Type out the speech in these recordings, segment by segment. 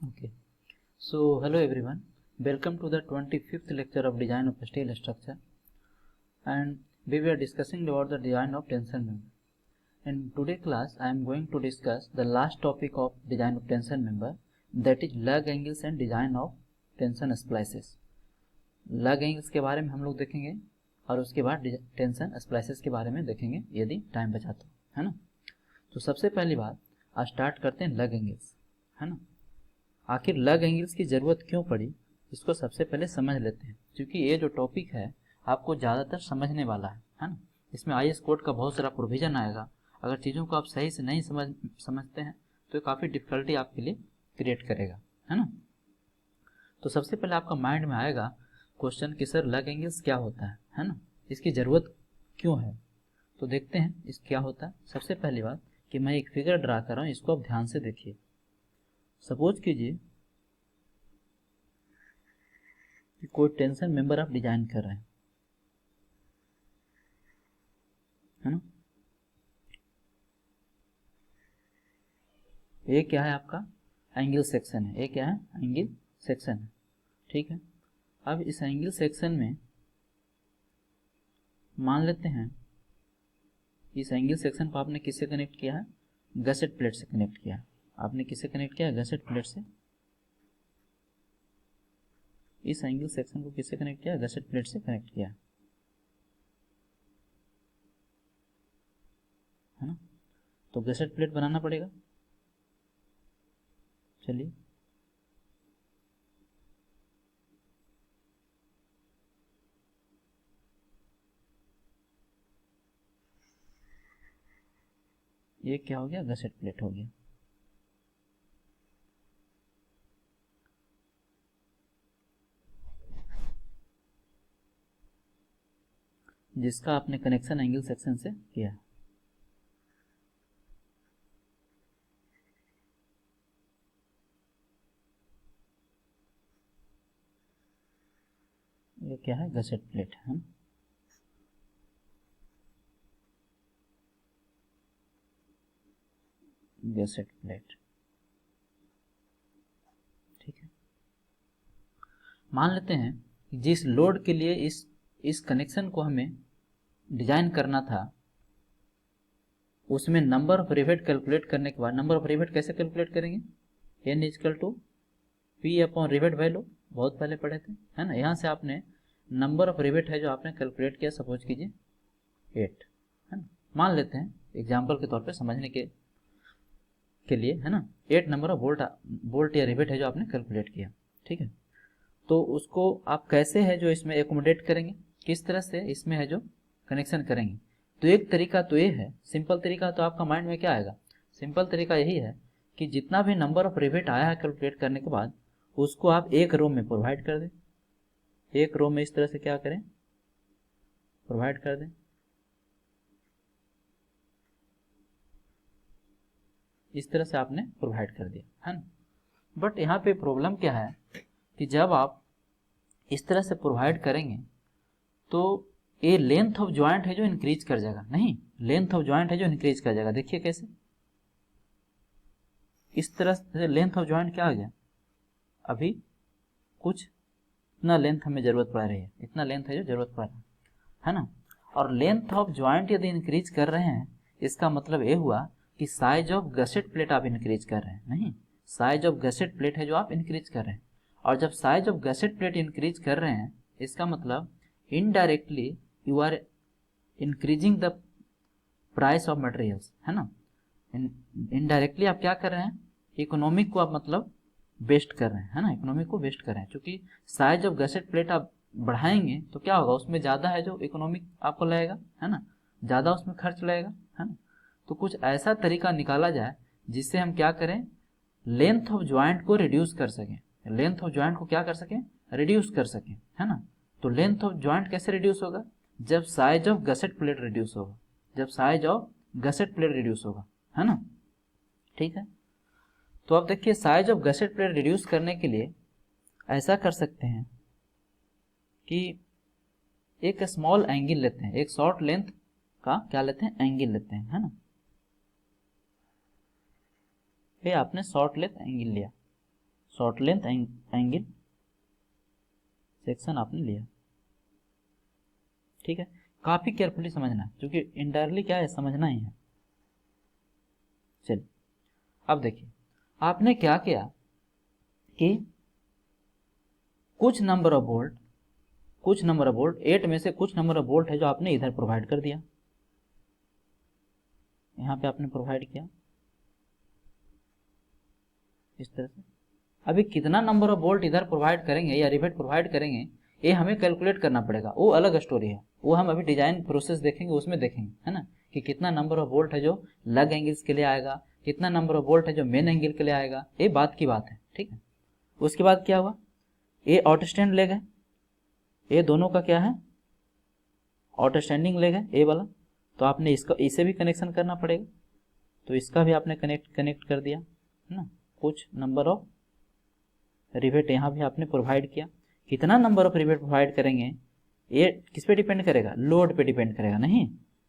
Okay. So, hello everyone. Welcome to the 25th lecture of Design of Steel Structure. And we were discussing about the design of tension member. In today's class, I am going to discuss the last topic of design of tension member, that is lug angles and design of tension splices. लग angles के बारे में हम लोग देखेंगे और उसके बाद टेंशन स्प्लाइसेस के बारे में देखेंगे यदि टाइम बचा तो, है ना। तो सबसे पहली बात आज स्टार्ट करते हैं लग एंगल्स, है ना। आखिर लग एंगल्स की ज़रूरत क्यों पड़ी, इसको सबसे पहले समझ लेते हैं, क्योंकि ये जो टॉपिक है आपको ज़्यादातर समझने वाला है ना। इसमें IAS कोड का बहुत सारा प्रोविज़न आएगा। अगर चीज़ों को आप सही से नहीं समझते हैं तो काफ़ी डिफ़िकल्टी आपके लिए क्रिएट करेगा, है ना। तो सबसे पहले आपका माइंड में आएगा क्वेश्चन कि सर लग एंगल्स क्या होता है ना, इसकी ज़रूरत क्यों है। तो देखते हैं इस क्या होता है। सबसे पहली बात कि मैं एक फिगर ड्रा कर रहा हूँ, इसको आप ध्यान से देखिए। सपोज कीजिए कि कोई टेंशन मेंबर आप डिजाइन कर रहे हैं, है ना। ये क्या है आपका एंगल सेक्शन है, ये क्या है एंगल सेक्शन है, ठीक है। अब इस एंगल सेक्शन में मान लेते हैं इस एंगल सेक्शन को आपने किससे कनेक्ट किया है, गसेट प्लेट से कनेक्ट किया। आपने किससे कनेक्ट किया है, गसेट प्लेट से। इस एंगल सेक्शन को किससे कनेक्ट किया, गसेट प्लेट से कनेक्ट किया, है ना। तो गसेट प्लेट बनाना पड़ेगा। चलिए ये क्या हो गया, गसेट प्लेट हो गया। जिसका आपने कनेक्शन एंगल सेक्शन से किया। ये क्या है, गसेट प्लेट है, गसेट प्लेट, ठीक है। मान लेते हैं कि जिस लोड के लिए इस कनेक्शन को हमें डिजाइन करना था, उसमें नंबर ऑफ रिवेट कैलकुलेट करने के बाद, नंबर ऑफ रिवेट कैसे कैलकुलेट करेंगे, n equal to P upon rivet value, बहुत पहले पढ़े थे, है ना। यहाँ से आपने नंबर ऑफ रिवेट है जो आपने कैलकुलेट किया, सपोज कीजिए 8, है ना। मान लेते हैं एग्जाम्पल के तौर पे समझने के लिए, है ना, 8 नंबर ऑफ बोल्ट या रिवेट है जो आपने कैलकुलेट किया, ठीक है। तो उसको आप कैसे है जो इसमें एकोमोडेट करेंगे, किस तरह से इसमें है जो कनेक्शन करेंगे। तो एक तरीका तो ये है, सिंपल तरीका। तो आपका माइंड में क्या आएगा, सिंपल तरीका यही है कि जितना भी नंबर ऑफ रिवेट आया है कैलकुलेट करने के बाद, उसको आप एक रो में प्रोवाइड कर दें। एक रो में इस तरह से क्या करें, प्रोवाइड कर दें। इस तरह से आपने प्रोवाइड कर दिया, है ना। बट यहाँ पे प्रॉब्लम क्या है कि जब आप इस तरह से प्रोवाइड करेंगे तो ये लेंथ ऑफ जॉइंट है जो इंक्रीज कर जाएगा। नहीं, लेंथ ऑफ जॉइंट है जो इंक्रीज कर जाएगा। देखिए कैसे, इस तरह से लेंथ ऑफ जॉइंट क्या आ गया, अभी कुछ इतना लेंथ हमें जरूरत पड़ रही है, इतना लेंथ है जो जरूरत पड़ रहा है ना। और लेंथ ऑफ जॉइंट यदि इंक्रीज कर रहे हैं, इसका मतलब ये हुआ कि साइज ऑफ गसेट प्लेट आप इंक्रीज कर रहे हैं। नहीं, साइज ऑफ गसेट प्लेट है जो आप इंक्रीज कर रहे हैं। और जब size of gusset plate increase कर रहे हैं, इसका मतलब indirectly you are increasing the price of materials, है ना। इनडायरेक्टली आप क्या कर रहे हैं, इकोनॉमिक को आप मतलब वेस्ट कर रहे हैं, है ना, इकोनॉमिक को वेस्ट कर रहे हैं। क्योंकि साइज ऑफ गसेट प्लेट आप बढ़ाएंगे तो क्या होगा, उसमें ज़्यादा है जो इकोनॉमिक आपको लगेगा, है ना, ज़्यादा उसमें खर्च लगेगा, है ना। तो कुछ ऐसा तरीका निकाला जाए जिससे हम क्या करें, लेंथ ऑफ ज्वाइंट को रिड्यूस कर सकें। लेंथ ऑफ ज्वाइंट को क्या कर सकें, रिड्यूस कर सकें, है ना। तो लेंथ ऑफ ज्वाइंट कैसे रिड्यूस होगा, जब size of gusset plate reduce होगा, जब size of gusset plate reduce होगा, है ना, ठीक है। तो आप देखिए size of gusset plate reduce करने के लिए ऐसा कर सकते हैं कि एक स्मॉल एंगल लेते हैं, एक शॉर्ट लेंथ का क्या लेते हैं, एंगल लेते हैं, है ना। ये आपने शॉर्ट लेंथ एंगल लिया, शॉर्ट लेंथ एंगल सेक्शन आपने लिया, ठीक है। काफी केयरफुली समझना है क्योंकि इंडायरेक्टली क्या है समझना ही है। चलिए अब देखिए आपने क्या किया कि कुछ नंबर ऑफ बोल्ट 8 में से कुछ नंबर ऑफ बोल्ट है जो आपने इधर प्रोवाइड कर दिया, यहां पे आपने प्रोवाइड किया इस तरह से। अभी कितना नंबर ऑफ बोल्ट इधर प्रोवाइड करेंगे या रिवेट प्रोवाइड करेंगे ये हमें कैलकुलेट करना पड़ेगा, वो अलग स्टोरी है, वो हम अभी डिजाइन प्रोसेस देखेंगे उसमें देखेंगे, है ना, कि कितना नंबर ऑफ बोल्ट है जो लग एंगल्स के लिए आएगा, कितना नंबर ऑफ बोल्ट है जो मेन एंगल के लिए आएगा, ये बात की बात है, ठीक है। उसके बाद क्या हुआ, ये आउटस्टैंड लेग है, ये दोनों का क्या है आउटस्टैंडिंग लेग है ये वाला, तो आपने इसका इसे भी कनेक्शन करना पड़ेगा, तो इसका भी आपने कनेक्ट कर दिया, है ना। कुछ नंबर ऑफ रिवेट यहाँ भी आपने प्रोवाइड किया, कितना नंबर ऑफ रिवेट प्रोवाइड करेंगे ये किस पे डिपेंड करेगा, लोड पे डिपेंड करेगा, नहीं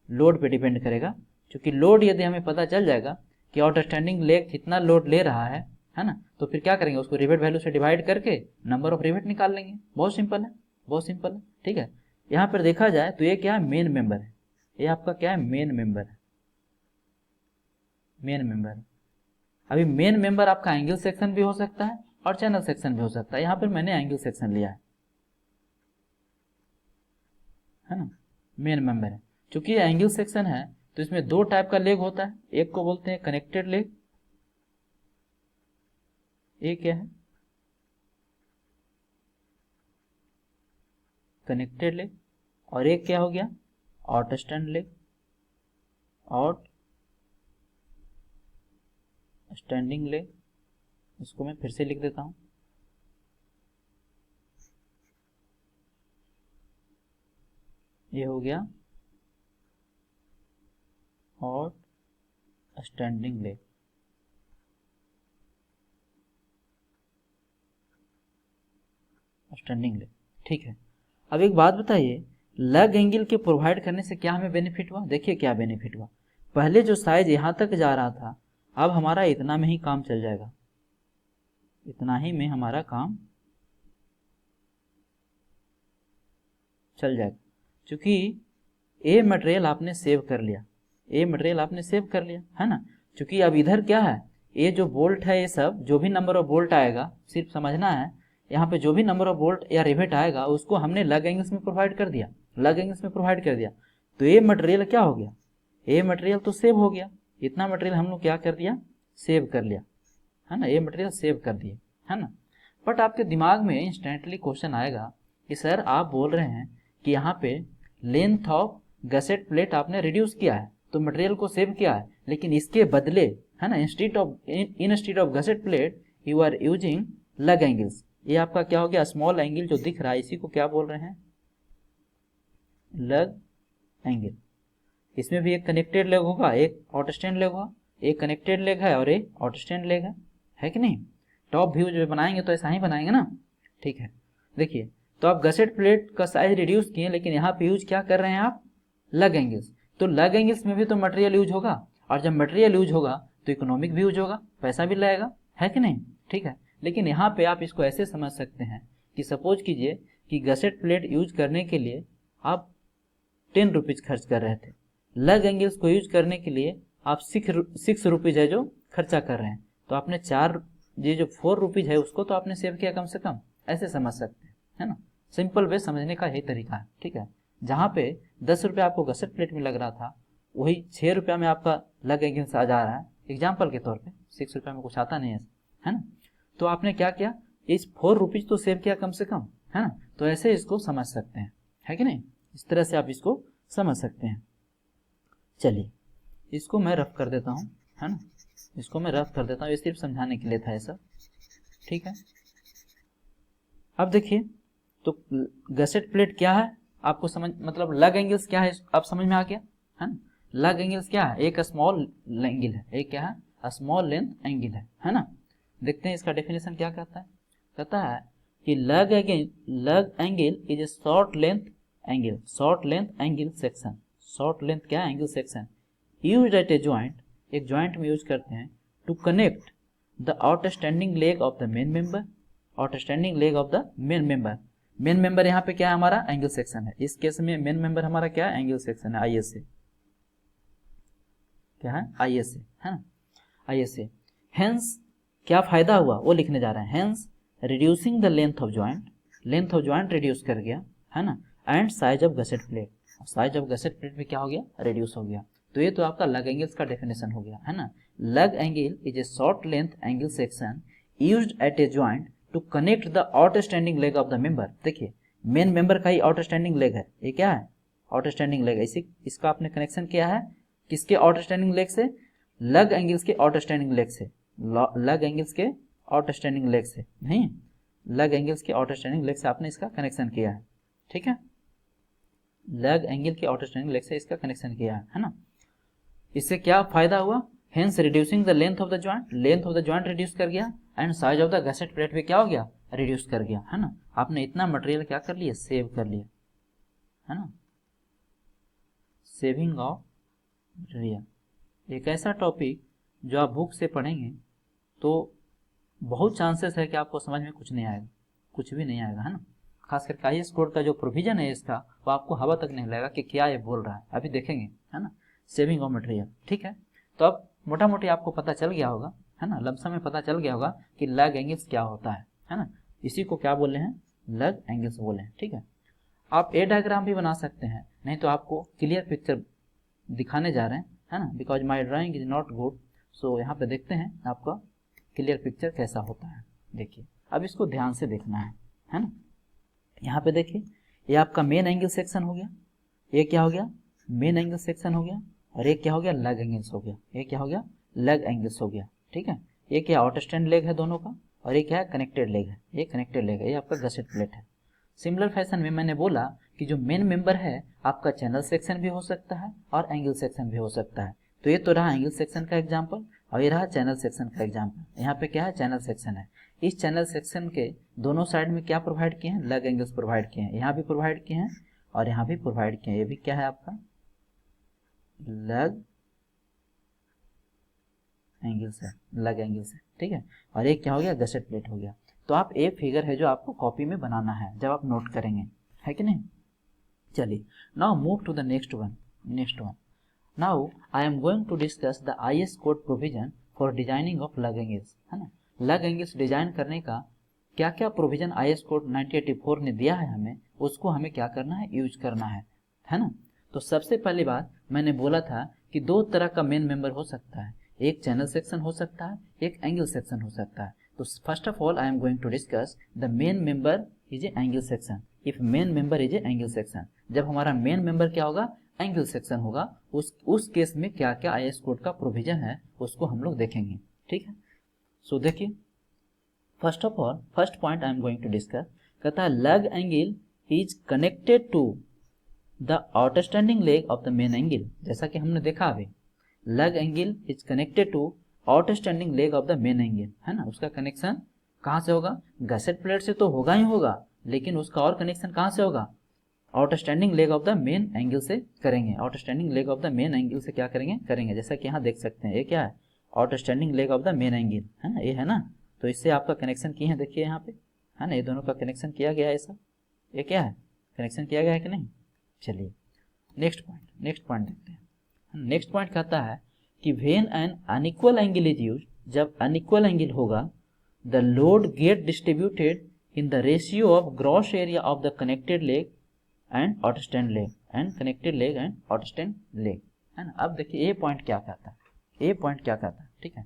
लोड पे डिपेंड करेगा, क्योंकि लोड यदि हमें पता चल जाएगा कि आउटस्टैंडिंग लेग कितना लोड ले रहा है ना, तो फिर क्या करेंगे उसको रिवेट वैल्यू से डिवाइड करके नंबर ऑफ रिवेट निकाल लेंगे, बहुत सिंपल है, बहुत सिंपल है, ठीक है। यहाँ पर देखा जाए तो ये क्या है मेन मेंबर है, ये आपका क्या है मेन मेंबर है, मेन मेंबर है। अभी मेन मेंबर आपका एंगल सेक्शन भी हो सकता है और चैनल सेक्शन भी हो सकता है, यहाँ पर मैंने एंगल सेक्शन लिया है ना, मेन मेंबर है। चूंकि ये एंगल सेक्शन है तो इसमें दो टाइप का लेग होता है, एक को बोलते हैं कनेक्टेड लेग, ये क्या है कनेक्टेड लेग, और एक क्या हो गया आउटस्टैंड लेग, आउटस्टैंडिंग लेग, इसको मैं फिर से लिख देता हूं, ये हो गया आउटस्टैंडिंग लेग, आउटस्टैंडिंग लेग, ठीक है। अब एक बात बताइए लग एंगल के प्रोवाइड करने से क्या हमें बेनिफिट हुआ, देखिए क्या बेनिफिट हुआ, पहले जो साइज यहां तक जा रहा था अब हमारा इतना में ही काम चल जाएगा, इतना ही में हमारा काम चल जाएगा, क्योंकि ये मटेरियल आपने सेव कर लिया, ये मटेरियल आपने सेव कर लिया, है ना। क्योंकि अब इधर क्या है ये जो बोल्ट है ये सब जो भी नंबर ऑफ बोल्ट आएगा सिर्फ समझना है, यहाँ पे जो भी नंबर ऑफ बोल्ट या रिवेट आएगा उसको हमने लग एंगल्स में प्रोवाइड कर दिया, लग एंगल्स में प्रोवाइड कर दिया, तो ये मटेरियल क्या हो गया, ये मटेरियल तो सेव हो गया, इतना मटेरियल हम लोग क्या कर दिया सेव कर लिया, है ना, ये मटेरियल सेव कर दिए, है ना। बट आपके दिमाग में इंस्टेंटली क्वेश्चन आएगा कि सर आप बोल रहे हैं कि यहाँ पे लेंथ ऑफ गसेट प्लेट आपने रिड्यूस किया है तो मटेरियल को सेव किया है, लेकिन इसके बदले है ना instead of gusset plate you are using lug angles, ये आपका क्या हो गया स्मॉल एंगल जो दिख रहा है इसी को क्या बोल रहे हैं लग एंगल। इसमें भी एक कनेक्टेड लेग होगा एक आउटस्टैंड लेग होगा, एक कनेक्टेड लेग है और एक आउटस्टैंड लेग है कि नहीं। टॉप व्यू जो बनाएंगे तो ऐसा ही बनाएंगे ना, ठीक है। देखिए तो आप गसेट प्लेट का साइज रिड्यूस किए लेकिन यहाँ पे यूज क्या कर रहे हैं आप लग एंगल्स, तो लग एंगल्स में भी तो मटेरियल यूज होगा और जब मटेरियल यूज होगा तो इकोनॉमिक भी यूज होगा, पैसा भी लगेगा, है कि नहीं, ठीक है। लेकिन यहाँ पे आप इसको ऐसे समझ सकते हैं कि सपोज कीजिए कि गसेट प्लेट यूज करने के लिए आप 10 रुपीज खर्च कर रहे थे, लग एंगल्स को यूज करने के लिए आप 6 रुपीज है जो खर्चा कर रहे हैं, तो आपने 4 ये जो 4 रुपीज है उसको तो आपने सेव किया कम से कम, ऐसे समझ सकते हैं, है ना। सिंपल वे समझने का यही तरीका है, ठीक है। जहाँ पे 10 रुपये आपको गसेट प्लेट में लग रहा था वही 6 रुपया में आपका लग एंगल्स आ जा रहा है, एग्जाम्पल के तौर पे 6 रुपया में कुछ आता नहीं है ना, तो आपने क्या किया इस 4 रुपीज तो सेव किया कम से कम, है ना। तो ऐसे इसको समझ सकते हैं, है कि नहीं, इस तरह से आप इसको समझ सकते हैं। चलिए इसको मैं रफ कर देता हूँ, है ना, इसको मैं रफ कर देता हूँ, ये सिर्फ समझाने के लिए था ये सब, ठीक है। अब देखिए तो गसेट प्लेट क्या है आपको समझ मतलब लग एंगल्स क्या है आप समझ में आ गया, है ना। लग एंगल्स क्या है एक स्मॉल एंगल है, एक क्या है स्मॉल लेंथ एंगल है ना। देखते हैं इसका डेफिनेशन क्या कहता है, कहता है कि lug angle is a short length angle section, short length क्या angle section used at a joint, एक जॉइंट में यूज करते हैं to connect the outstanding leg of the main member, outstanding leg of the main member. Main member यहाँ पे क्या है हमारा, एंगल सेक्शन है। इस केस में मेन मेंबर हमारा क्या है, एंगल सेक्शन है, ISA। क्या है, ISA है ना, ISA। हेंस क्या फायदा हुआ वो लिखने जा रहे हैं। Hence reducing the length of joint, length of joint reduce कर गया है ना, and size of gusset plate, size of gusset plate में क्या हो गया, रिड्यूस हो गया। तो ये तो आपका लग एंगल्स का डेफिनेशन हो गया है ना। Lug angle is a short length angle section used at a joint to connect the outstanding leg of the member. देखिए मेन मेंबर का ही आउटस्टैंडिंग लेग है, ये क्या है, आउटस्टैंडिंग लेग। इसी इसका आपने कनेक्शन किया है किसके आउटस्टैंडिंग लेग से, लग एंगल्स के आउटस्टैंडिंग लेग से, लग एंगल्स के आउटस्टैंडिंग लेग से, नहीं लग एंगल्स के आउटस्टैंडिंग लेग से आपने इसका कनेक्शन किया है, ठीक है, लग एंगल के आउटस्टैंडिंग लेग से इसका कनेक्शन किया है ना। इससे क्या फायदा हुआ, hence reducing the length of the joint, length of the joint reduce कर गया, and size of the gusset plate भी क्या हो गया, रिड्यूस कर गया है ना। आपने इतना मटेरियल क्या कर लिया, सेव कर लिया है ना, सेविंग ऑफ मटेरियल। एक ऐसा टॉपिक जो आप बुक से पढ़ेंगे तो बहुत चांसेस है कि आपको समझ में कुछ नहीं आएगा, कुछ भी नहीं आएगा है ना। खास करके IAS कोड का जो प्रोविजन है इसका, वो आपको हवा तक नहीं लगेगा कि क्या ये बोल रहा है, अभी देखेंगे है ना। सेविंग ऑफ मटेरियल, ठीक है। तो अब मोटा मोटी आपको पता चल गया होगा है ना, लमसम में पता चल गया होगा कि लग एंगल्स क्या होता है ना। इसी को क्या बोले हैं, लग एंगल्स बोले हैं, ठीक है। आप ए डायग्राम भी बना सकते हैं, नहीं तो आपको क्लियर पिक्चर दिखाने जा रहे हैं है ना, because my drawing is not good. So यहाँ पे देखते हैं आपका क्लियर पिक्चर कैसा होता है। देखिए अब इसको ध्यान से देखना है ना। यहाँ पे देखिए ये आपका मेन एंगल सेक्शन हो गया, ये क्या हो गया, मेन एंगल सेक्शन हो गया, और एक क्या हो गया, लग एंगल्स हो गया, ये क्या हो गया, लग एंगल्स हो गया, ठीक है। ये क्या आउटस्टैंड लेग है दोनों का, और ये क्या है, कनेक्टेड लेग है, ये कनेक्टेड लेग है, ये आपका गसेट प्लेट है। सिमिलर फैशन में मैंने बोला कि जो मेन मेंबर है आपका चैनल सेक्शन भी हो सकता है और एंगल सेक्शन भी हो सकता है। तो ये तो रहा एंगल सेक्शन का एग्जाम्पल, और ये रहा चैनल सेक्शन का एग्जाम्पल। यहाँ पे क्या है, चैनल सेक्शन है। इस चैनल सेक्शन के दोनों साइड में क्या प्रोवाइड किए हैं, लग एंगल्स प्रोवाइड किए हैं, यहाँ भी प्रोवाइड किए हैं और यहाँ भी प्रोवाइड किए हैं। ये भी क्या है आपका, लग एंगल्स है, लग एंगल्स है, ठीक है। और एक क्या हो गया, गसेट प्लेट हो गया। तो आप एक फिगर है जो आपको कॉपी में बनाना है जब आप नोट करेंगे, है कि नहीं। चलिए now move to the next one. Now I am going to discuss the IAS code provision for designing of lug angles, है ना। लग एंगल्स डिजाइन करने का क्या क्या प्रोविजन IAS कोड 1984 ने दिया है हमें, उसको हमें क्या करना है, यूज करना है ना। तो सबसे पहली बात मैंने बोला था कि दो तरह का मेन मेंबर हो सकता है, एक चैनल सेक्शन हो सकता है, एक एंगल सेक्शन हो सकता है। तो first of all I am going to discuss the main member is a angle section. If main member is a angle section, जब हमारा मेन मेंबर क्या होगा, एंगल सेक्शन होगा, उस केस में क्या क्या IAS कोड का प्रोविजन है उसको हम लोग देखेंगे, ठीक है। सो देखिए first of all first point I am going to discuss, कहता है lug angle is connected to the outstanding leg of the main angle. जैसा कि हमने देखा अभी, lug angle is connected to outstanding leg of the main angle, है ना। उसका कनेक्शन कहाँ से होगा, गसेट प्लेट से तो होगा ही होगा, लेकिन उसका और कनेक्शन कहाँ से होगा, outstanding leg of the main angle से करेंगे। Outstanding leg of the main angle से क्या करेंगे, जैसा कि यहाँ देख सकते हैं, ये क्या है, outstanding leg of the main angle, है ना, ये है ना। तो इससे आपका कनेक्शन किए हैं, देखिए यहाँ पे, है ना, ये दोनों का कनेक्शन किया गया है, ऐसा ये क्या है, कनेक्शन किया गया है कि नहीं। चलिए नेक्स्ट पॉइंट देखते हैं। नेक्स्ट पॉइंट कहता है कि when an unequal angle is used, जब अनइक्वल एंगल होगा, the load get distributed in the ratio of gross area of the connected leg and outstand leg and connected leg and outstand leg, है ना। अब देखिए ये point क्या कहता है, ये पॉइंट क्या कहता है, ठीक है।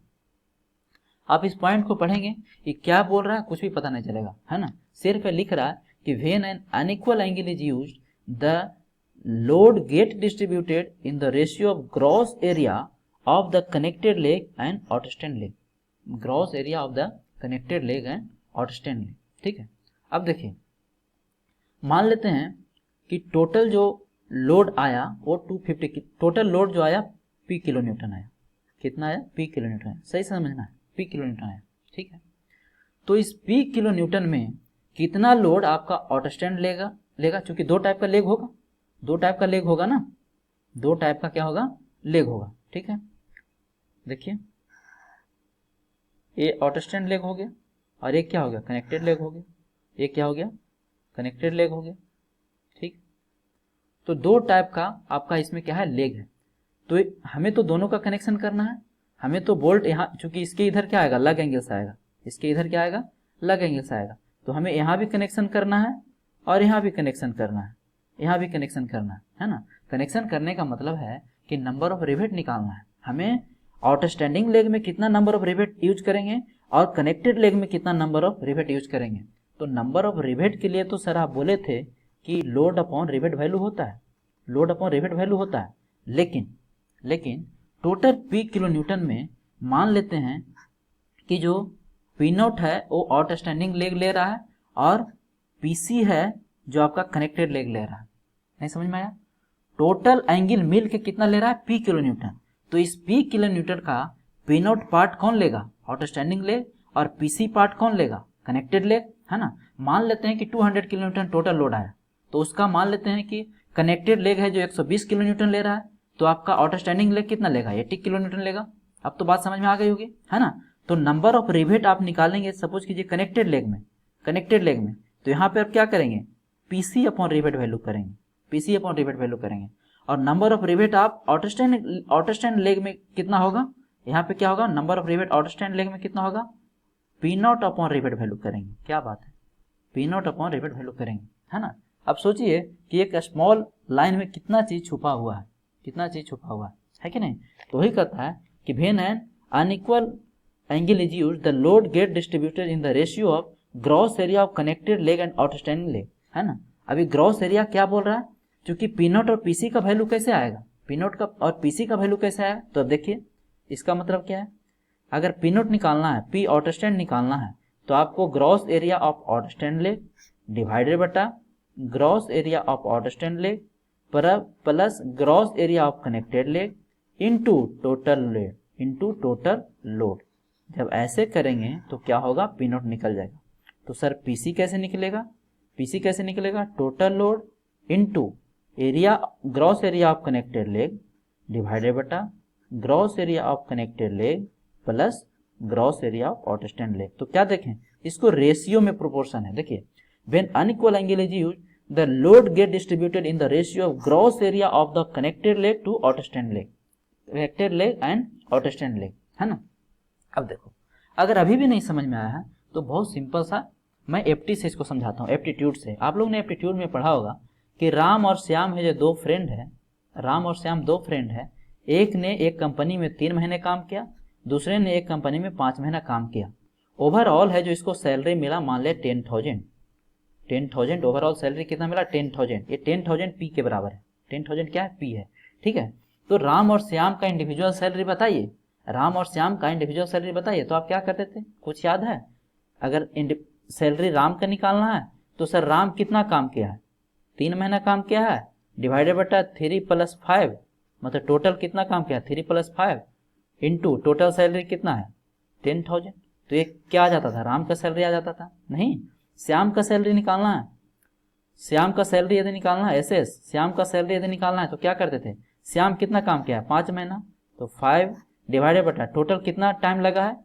आप इस पॉइंट को पढ़ेंगे कि क्या बोल रहा है कुछ भी पता नहीं चलेगा, है ना। सिर्फ लिख रहा है कि when an unequal angle is used, the load get distributed in the ratio of gross area of the connected leg and outstand leg, gross area of the connected leg and outstand leg, ठीक है। अब देखिए मान लेते हैं कि total जो load आया वो 250, टोटल लोड जो आया P किलो न्यूटन आया, कितना आया, P किलो न्यूटन आया, सही समझना है, P किलो न्यूटन आया, ठीक है। तो इस P किलो न्यूटन में कितना लोड आपका आउटस्टैंड लेगा, चूंकि दो टाइप का लेग होगा ना, दो टाइप का क्या होगा, लेग होगा, ठीक है। देखिए ये आउटस्टैंड लेग हो गया और ये क्या हो गया, कनेक्टेड लेग हो गया। ये क्या हो गया, कनेक्टेड लेग हो गया। ठीक, तो दो टाइप का आपका इसमें क्या है, लेग है। तो हमें तो दोनों का कनेक्शन करना है। हमें तो बोल्ट यहाँ, चूंकि इसके इधर क्या आएगा, लग एंगल से आएगा, इसके इधर क्या आएगा, लग एंगल से आएगा। तो हमें यहाँ भी कनेक्शन करना है और यहाँ भी कनेक्शन करना है, यहाँ भी कनेक्शन करना है ना। कनेक्शन करने का मतलब है कि नंबर ऑफ रिवेट निकालना है हमें। आउटस्टैंडिंग लेग में कितना नंबर ऑफ रिवेट यूज करेंगे और कनेक्टेड लेग में कितना नंबर ऑफ रिवेट यूज करेंगे। तो नंबर ऑफ रिवेट के लिए तो सर आप बोले थे कि लोड अपॉन रिवेट वैल्यू होता है, लोड अपॉन रिवेट वैल्यू होता है। लेकिन टोटल पी किलो न्यूटन में मान लेते हैं कि जो पी नॉट है वो आउटस्टैंडिंग लेग ले रहा है और पीसी है जो आपका कनेक्टेड लेग ले रहा है। नहीं समझ में आया? टोटल एंगल मिल के कितना ले रहा है, पी किलो न्यूटन। तो इस पी किलो न्यूटन का पी नॉट पार्ट कौन लेगा, आउटस्टैंडिंग लेग, और पीसी पार्ट कौन लेगा, कनेक्टेड लेग, है ना। मान लेते हैं कि 200 किलो न्यूटन टोटल लोड आया, तो उसका मान लेते हैं कि कनेक्टेड लेग है जो 120 किलो न्यूटन ले रहा है, तो आपका आउटस्टैंडिंग लेग कितना लेगा, 80 किलो न्यूटन लेगा। अब तो बात समझ में आ गई होगी, है ना। तो नंबर ऑफ रिवेट आप निकालेंगे, सपोज कीजिए कनेक्टेड लेग में, तो यहाँ पे आप क्या करेंगे, पीसी अपॉन रिवेट वैल्यू करेंगे, पीसी अपॉन रिवेट वैल्यू करेंगे। और नंबर ऑफ रिवेट आप आउटस्टैंड लेग में कितना होगा, यहाँ पे क्या होगा, number of rivet outstand leg में कितना होगा, P not upon rivet value करेंगे। क्या बात है, P not upon rivet value करेंगे, है ना। अब सोचिए कि एक स्मॉल लाइन में कितना चीज छुपा हुआ है, कितना चीज छुपा हुआ है कि नहीं। तो वही कहता है कि when an unequal angle is used the load get distributed in the ratio of gross area of connected leg and outstanding leg, है ना। अभी ग्रॉस एरिया क्या बोल रहा है, क्योंकि पी नॉट और पीसी का वैल्यू कैसे आएगा, पी नॉट का और पीसी का वैल्यू कैसे आएगा। तो अब देखिए इसका मतलब क्या है, अगर पी नॉट निकालना है, पी आउटस्टैंड निकालना है, तो आपको gross area of outstand leg divided बटा gross area of outstand leg plus gross area of connected leg into total leg into total load. जब ऐसे करेंगे तो क्या होगा, पी नॉट निकल जाएगा। तो सर पीसी कैसे निकलेगा, पीसी कैसे निकलेगा, total load into area, gross area of connected leg divided बटा gross area of connected leg plus gross area of outstand leg. तो क्या देखें, इसको रेशियो में प्रोपोर्शन है। देखिए when unequal angle is used the load get distributed in the ratio of gross area of the connected leg to outstand leg, connected leg and outstand leg, है ना। अब देखो अगर अभी भी नहीं समझ में आया है तो बहुत सिंपल सा मैं एप्टी से इसको समझाता हूँ, एप्टीट्यूड से। आप लोग ने एप्टीट्यूड में पढ़ा होगा कि राम और श्याम है जो दो फ्रेंड है, राम और श्याम दो फ्रेंड है। एक ने एक कंपनी में 3 महीने काम किया, दूसरे ने एक कंपनी में 5 महीना काम किया। ओवरऑल है जो इसको सैलरी मिला, मान लिया 10,000 ओवरऑल सैलरी कितना मिला, 10,000। ये 10,000 पी के बराबर है, 10,000 क्या है, पी है, ठीक है। तो राम और श्याम का इंडिविजुअल सैलरी बताइए, राम और श्याम का इंडिविजुअल सैलरी बताइए। तो आप क्या करते थे, कुछ याद है? अगर सैलरी राम का निकालना है तो सर राम कितना काम किया है, 3 महीना काम किया है, डिवाइडेड बटा 3 + 5, मतलब टोटल कितना काम किया, 3 + 5 इंटू टोटल सैलरी कितना है, 10,000। तो ये क्या आ जाता था, राम का सैलरी आ जाता था। नहीं, श्याम का सैलरी निकालना है, श्याम का सैलरी यदि निकालना है, एसएस श्याम का सैलरी यदि निकालना है तो क्या करते थे, श्याम कितना काम किया है, 5 महीना, तो 5 डिवाइडेड बटा टोटल कितना टाइम लगा है,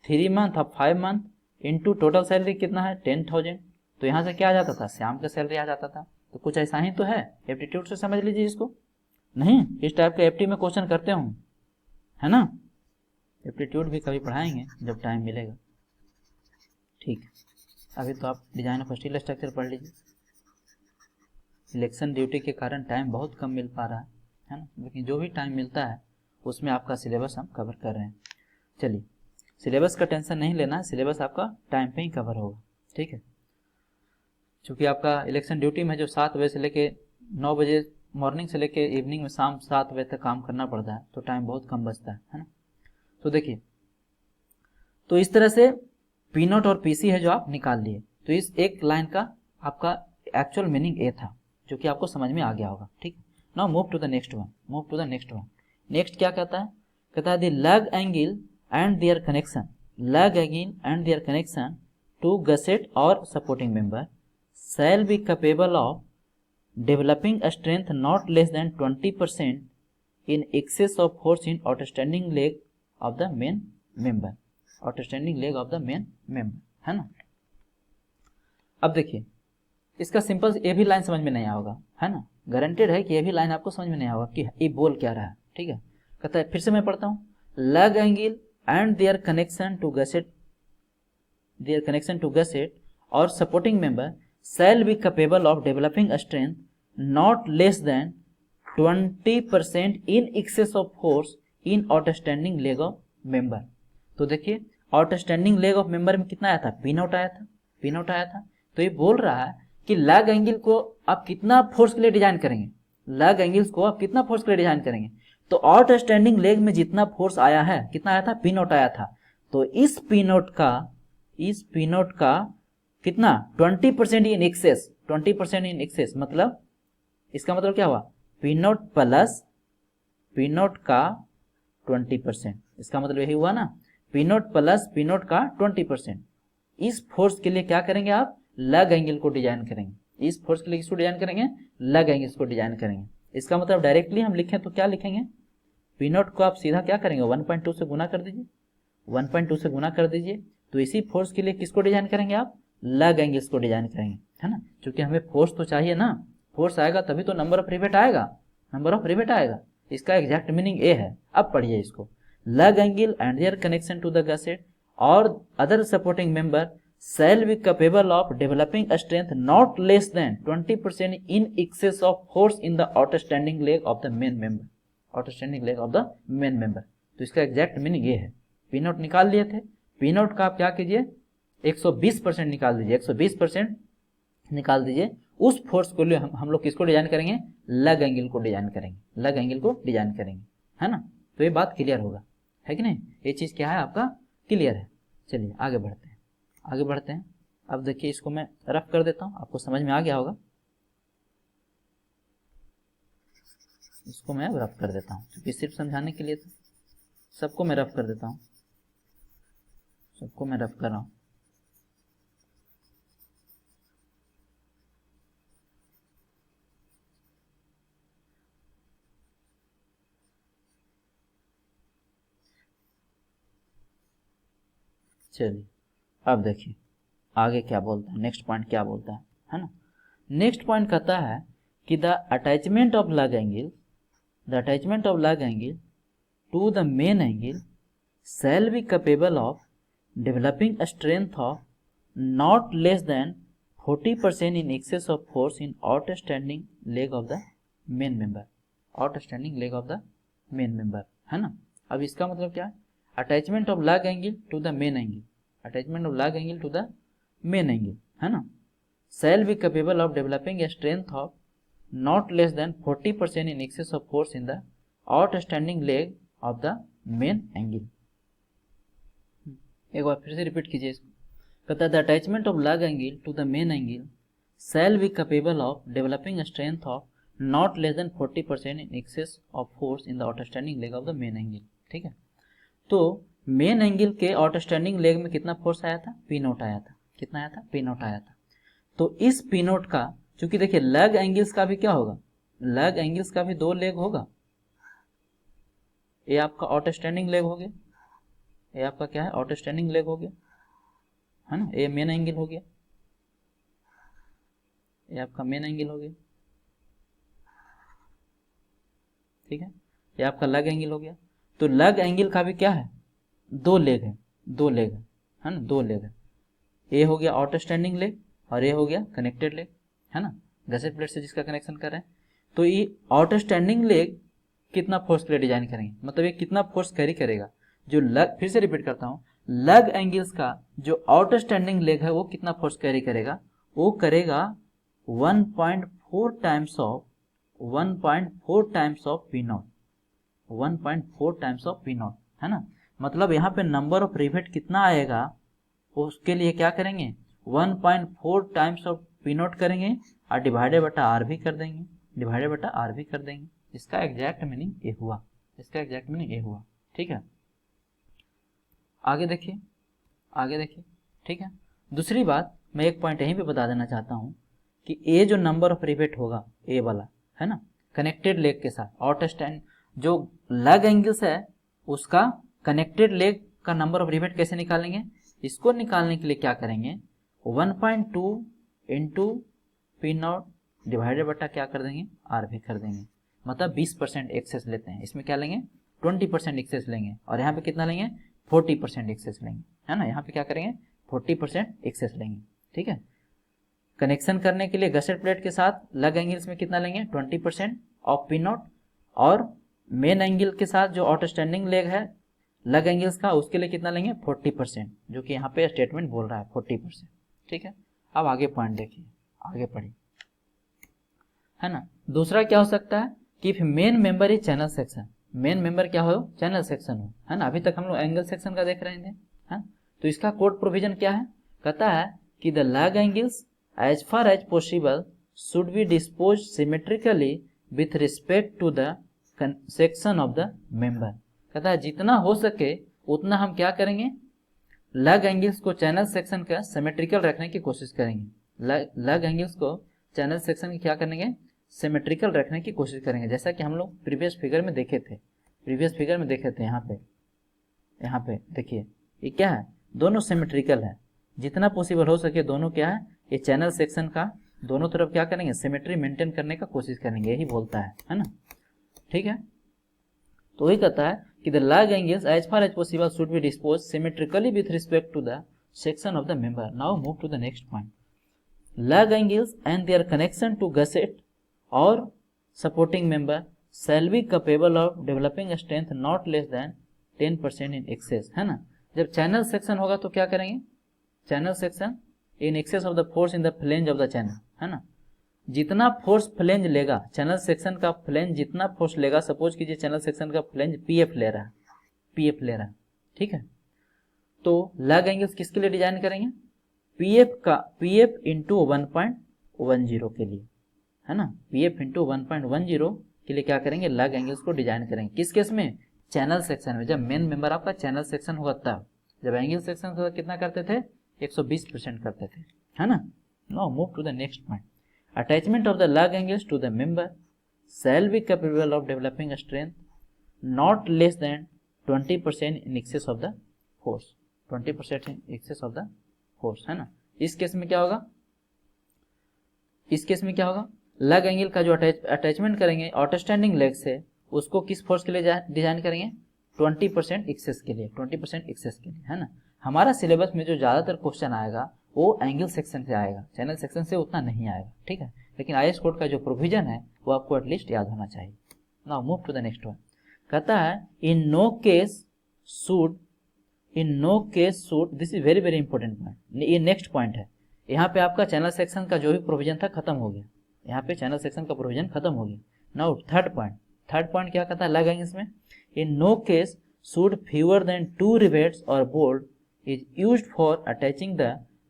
3 मंथ, अब 5 मंथ इंटू टोटल सैलरी कितना है, 10,000। तो यहाँ से क्या आ जाता था, श्याम का सैलरी आ जाता था। तो कुछ ऐसा ही तो है, एप्टीट्यूड से समझ लीजिए इसको। नहीं, इस टाइप के एप्टी में क्वेश्चन करते हूँ, है ना। एप्टीट्यूड भी कभी पढ़ाएंगे जब टाइम मिलेगा, ठीक। अभी तो आप डिजाइन ऑफ स्टील स्ट्रक्चर पढ़ लीजिए। इलेक्शन ड्यूटी के कारण टाइम बहुत कम मिल पा रहा है ना, लेकिन जो भी टाइम मिलता है उसमें आपका सिलेबस हम कवर कर रहे हैं। चलिए, सिलेबस का टेंशन नहीं लेना है, सिलेबस आपका टाइम पे ही कवर होगा, ठीक है। चूँकि आपका इलेक्शन ड्यूटी में जो 7 बजे से लेके 9 बजे मॉर्निंग से लेके इवनिंग में शाम 7 बजे तक काम करना पड़ता है, तो टाइम बहुत कम बचता है ना। तो देखिए, तो इस तरह से पी नॉट और पीसी है जो आप निकाल लिए। तो इस एक लाइन का आपका एक्चुअल मीनिंग ए था, जो कि आपको समझ में आ गया होगा, ठीक। Now move to the next one. Next क्या कहता है, कहता है the lug angle and their connection, lug angle and their connection to gusset और supporting member shall be capable of developing a strength not less than 20% in excess of force in outstanding leg of the main member। Outstanding leg of the main member, है ना। अब देखिए इसका simple ये भी line समझ में नहीं आएगा, है ना, गारंटेड है कि ये भी लाइन आपको समझ में नहीं आएगा कि ये बोल क्या रहा है, ठीक है। कहता है, फिर से मैं पढ़ता हूँ, lug angle and their connection to gusset और supporting member shall be capable of developing a strength not less than 20% in excess of force in outstanding leg of member। तो देखिए आउटस्टैंडिंग लेग ऑफ मेंबर में कितना आया था, P not आया था, P not आया था। तो ये बोल रहा है कि लैग एंगल को आप कितना फोर्स के लिए डिजाइन करेंगे, लैग एंगल्स को आप कितना फोर्स के लिए डिजाइन करेंगे। तो आउटस्टैंडिंग लेग में जितना फोर्स आया है, कितना आया था, पी नॉट आया था। तो इस पी नॉट का कितना 20% इन एक्सेस, 20% इन एक्सेस, मतलब इसका मतलब क्या हुआ, P not plus P not का 20%, इसका मतलब यही हुआ ना, P not plus P not का 20%। इस फोर्स के लिए क्या करेंगे आप, लैग एंगल को डिजाइन करेंगे। इस फोर्स के लिए किसको डिजाइन करेंगे, लैग एंगल्स को डिजाइन करेंगे। इसका मतलब डायरेक्टली हम लिखें तो क्या लिखेंगे, पी नॉट को आप सीधा क्या करेंगे, 1.2 से गुना कर दीजिए, 1.2 से गुना कर दीजिए। तो इसी फोर्स के लिए किसको डिजाइन करेंगे आप, लैग एंगल्स को डिजाइन करेंगे, है ना। क्योंकि हमें फोर्स तो चाहिए ना, फोर्स आएगा तभी तो नंबर ऑफ रिवेट आएगा, नंबर ऑफ रिवेट आएगा। इसका एग्जैक्ट मीनिंग ए है। अब पढ़िए इसको, lug angle and their connection to the gusset or other supporting member shall be capable of developing a strength not less than 20% in excess of force in the outstanding leg of the main member, outstanding leg of the main member। तो इसका exact meaning ये है। P not निकाल लिए थे, P not का आप क्या कीजिए, 120% निकाल दीजिए, 120% निकाल दीजिए। उस फोर्स को लिए हम लोग किसको डिजाइन करेंगे, लैग एंगल को डिजाइन करेंगे, लैग एंगल को डिजाइन करेंगे, है ना। तो ये बात क्लियर होगा, है कि नहीं, ये चीज क्या है आपका क्लियर है। चलिए आगे बढ़ते हैं, आगे बढ़ते हैं। अब देखिए इसको मैं रफ कर देता हूं, आपको समझ में आ गया होगा। इसको मैं रफ कर देता हूं क्योंकि सिर्फ समझाने के लिए, तो सबको मैं रफ कर देता हूं, सबको मैं रफ कर रहा हूं। चलिए अब देखिए आगे क्या बोलता है, नेक्स्ट पॉइंट क्या बोलता है ना। नेक्स्ट पॉइंट कहता है कि the attachment of lug angle, the attachment of lug angle to the main angle shall be capable of developing a strength of not less than 40% in excess of force in outstanding leg of the main member, outstanding leg of the main member, है ना। अब इसका मतलब क्या है, attachment of lug angle to the main angle, attachment of lug angle to the main angle, है ना, shall be capable of developing a strength of not less than 40% in excess of force in the outstanding leg of the main angle। एक बार फिर से repeat कीजिए इसको। कहता है the attachment of lug angle to the main angle shall be capable of developing a strength of not less than 40% in excess of force in the outstanding leg of the main angle, ठीक है। तो main angle के outstanding leg में कितना force आया था, P not आया था, कितना आया था, पी नॉट आया था। तो इस पी नॉट का, चूंकि देखिए लैग एंगल्स का भी क्या होगा, लैग एंगल्स का भी दो लेग होगा, ये आपका आउटस्टैंडिंग लेग हो गया, ये आपका क्या है, आउटस्टैंडिंग लेग हो गया, है ना, ये मेन एंगल हो गया, ये आपका मेन एंगल हो गया, ठीक है, ये आपका लैग एंगल हो गया। तो लैग एंगल का भी क्या है, दो लेग है, दो लेग है ना, दो लेग है। ये हो गया आउटस्टैंडिंग लेग और ये हो गया कनेक्टेड लेग, है ना, गसेट प्लेट से जिसका कनेक्शन कर रहे हैं। तो ये आउटस्टैंडिंग लेग कितना फोर्स के लिए डिजाइन करेंगे, मतलब ये कितना फोर्स कैरी करेगा, जो लैग, फिर से रिपीट करता हूँ, लैग एंगल्स का जो आउटस्टैंडिंग लेग है वो कितना फोर्स कैरी करेगा, वो करेगा 1.4 times of, 1.4 times of P not, 1.4 times of P not, है ना। मतलब यहाँ पे नंबर ऑफ रिवेट कितना आएगा, उसके लिए क्या करेंगे, 1.4 टाइम्स ऑफ पी नॉट करेंगे और डिवाइडेड बटा आर भी कर देंगे, डिवाइडेड बटा आर भी कर देंगे। इसका एग्जैक्ट मीनिंग ये हुआ, इसका एग्जैक्ट मीनिंग ये हुआ, ठीक है। आगे देखिए, आगे देखिए, ठीक है। दूसरी बात मैं एक पॉइंट यहीं पे बता देना चाहता हूँ कि ये जो नंबर ऑफ रिवेट होगा, ए वाला, है ना, कनेक्टेड लेग के साथ आउटस्टैंड जो लैग एंगल्स है उसका कनेक्टेड लेग का नंबर ऑफ रिवेट कैसे निकालेंगे? इसको निकालने के लिए क्या करेंगे, 1.2 इंटू पी नॉट डिवाइडेड बटा क्या कर देंगे, आर भी कर देंगे। मतलब 20% एक्सेस लेते हैं, इसमें क्या लेंगे 20% एक्सेस लेंगे, और यहाँ पे कितना लेंगे 40% एक्सेस लेंगे, है ना। यहाँ पे क्या करेंगे 40% एक्सेस लेंगे, ठीक है। कनेक्शन करने के लिए गसेट प्लेट के साथ लग एंगल्स में कितना लेंगे 20% ऑफ पी नॉट, और मेन एंगल के साथ जो आउटस्टैंडिंग लेग है लग एंगल्स का, उसके लिए कितना लेंगे 40%, जो कि यहाँ पे स्टेटमेंट बोल रहा है 40%, ठीक है। अब आगे पॉइंट देखिए, आगे पढ़िए, है ना। दूसरा क्या हो सकता है कि मेन मेंबर ही चैनल सेक्शन, मेन मेंबर क्या हो चैनल सेक्शन हो, है ना। अभी तक हम लोग एंगल सेक्शन का देख रहे थे, है। तो इसका कोड प्रोविजन क्या है, कहता है कि the lug angles as far as possible should be dispose symmetrically with respect to the section of the member. कहता है जितना हो सके उतना हम क्या करेंगे, लैग एंगल्स को चैनल सेक्शन का सिमेट्रिकल रखने की कोशिश करेंगे। लैग एंगल्स को चैनल सेक्शन की क्या करेंगे, सिमेट्रिकल रखने की कोशिश करेंगे, जैसा कि हम लोग प्रीवियस फिगर में देखे थे, यहाँ पे देखिए ये क्या है, दोनों सिमेट्रिकल है, जितना पॉसिबल हो सके दोनों क्या है, ये चैनल सेक्शन का दोनों तरफ क्या करेंगे सिमेट्री मेंटेन करने का कोशिश करेंगे, यही बोलता है ना, ठीक है। तो वही कहता है कि the lug angles as far as possible should be dispose symmetrically with respect to the section of the member. Now move to the next point, lug angles and their connection to gusset और supporting member shall be capable of developing strength not less than 10% in excess, है ना। जब channel section होगा तो क्या करेंगे, channel section in excess of the force in the flange of the channel, है ना। जितना फोर्स फ्लेंज लेगा, चैनल सेक्शन का फ्लेंज जितना फोर्स लेगा, सपोज कीजिए चैनल सेक्शन का फ्लेंज पीएफ ले रहा है, ठीक है। तो लैग एंगल्स किसके लिए डिजाइन करेंगे, पीएफ इंटू 1.10 के लिए, है ना। पीएफ इंटू 1.10 के लिए क्या करेंगे, लैग एंगल्स को डिजाइन करेंगे। किस केस में, चैनल सेक्शन में। जब मेन मेंबर आपका चैनल सेक्शन होगा तब, जब एंगल सेक्शन होगा कितना करते थे 120% करते थे, है ना। Now move to the next point, attachment of the lug angles to the member shall be capable of developing strength not less than 20% in excess of the force, 20% in excess of the force, है ना। इस case में क्या होगा, lag angle का जो attachment करेंगे outstanding leg से, उसको किस फोर्स के लिए डिजाइन करेंगे 20% एक्सेस के लिए, 20% एक्सेस के लिए, है ना। हमारा सिलेबस में जो ज़्यादातर क्वेश्चन आएगा वो एंगल सेक्शन से आएगा, चैनल सेक्शन से उतना नहीं आएगा, ठीक है। लेकिन आईएस कोड का जो प्रोविजन है वो आपको एटलीस्ट याद होना चाहिए। Now move to the next one, कहता है in no case should, this is very very important point, ये नेक्स्ट पॉइंट है। यहाँ पे आपका चैनल सेक्शन का जो भी प्रोविजन था खत्म हो गया, यहाँ पे चैनल सेक्शन का प्रोविजन खत्म हो गया। नाउ थर्ड पॉइंट क्या कहता है लैग एंगल्स में, in no case should fewer than 2 rivets or bolt is used for attaching the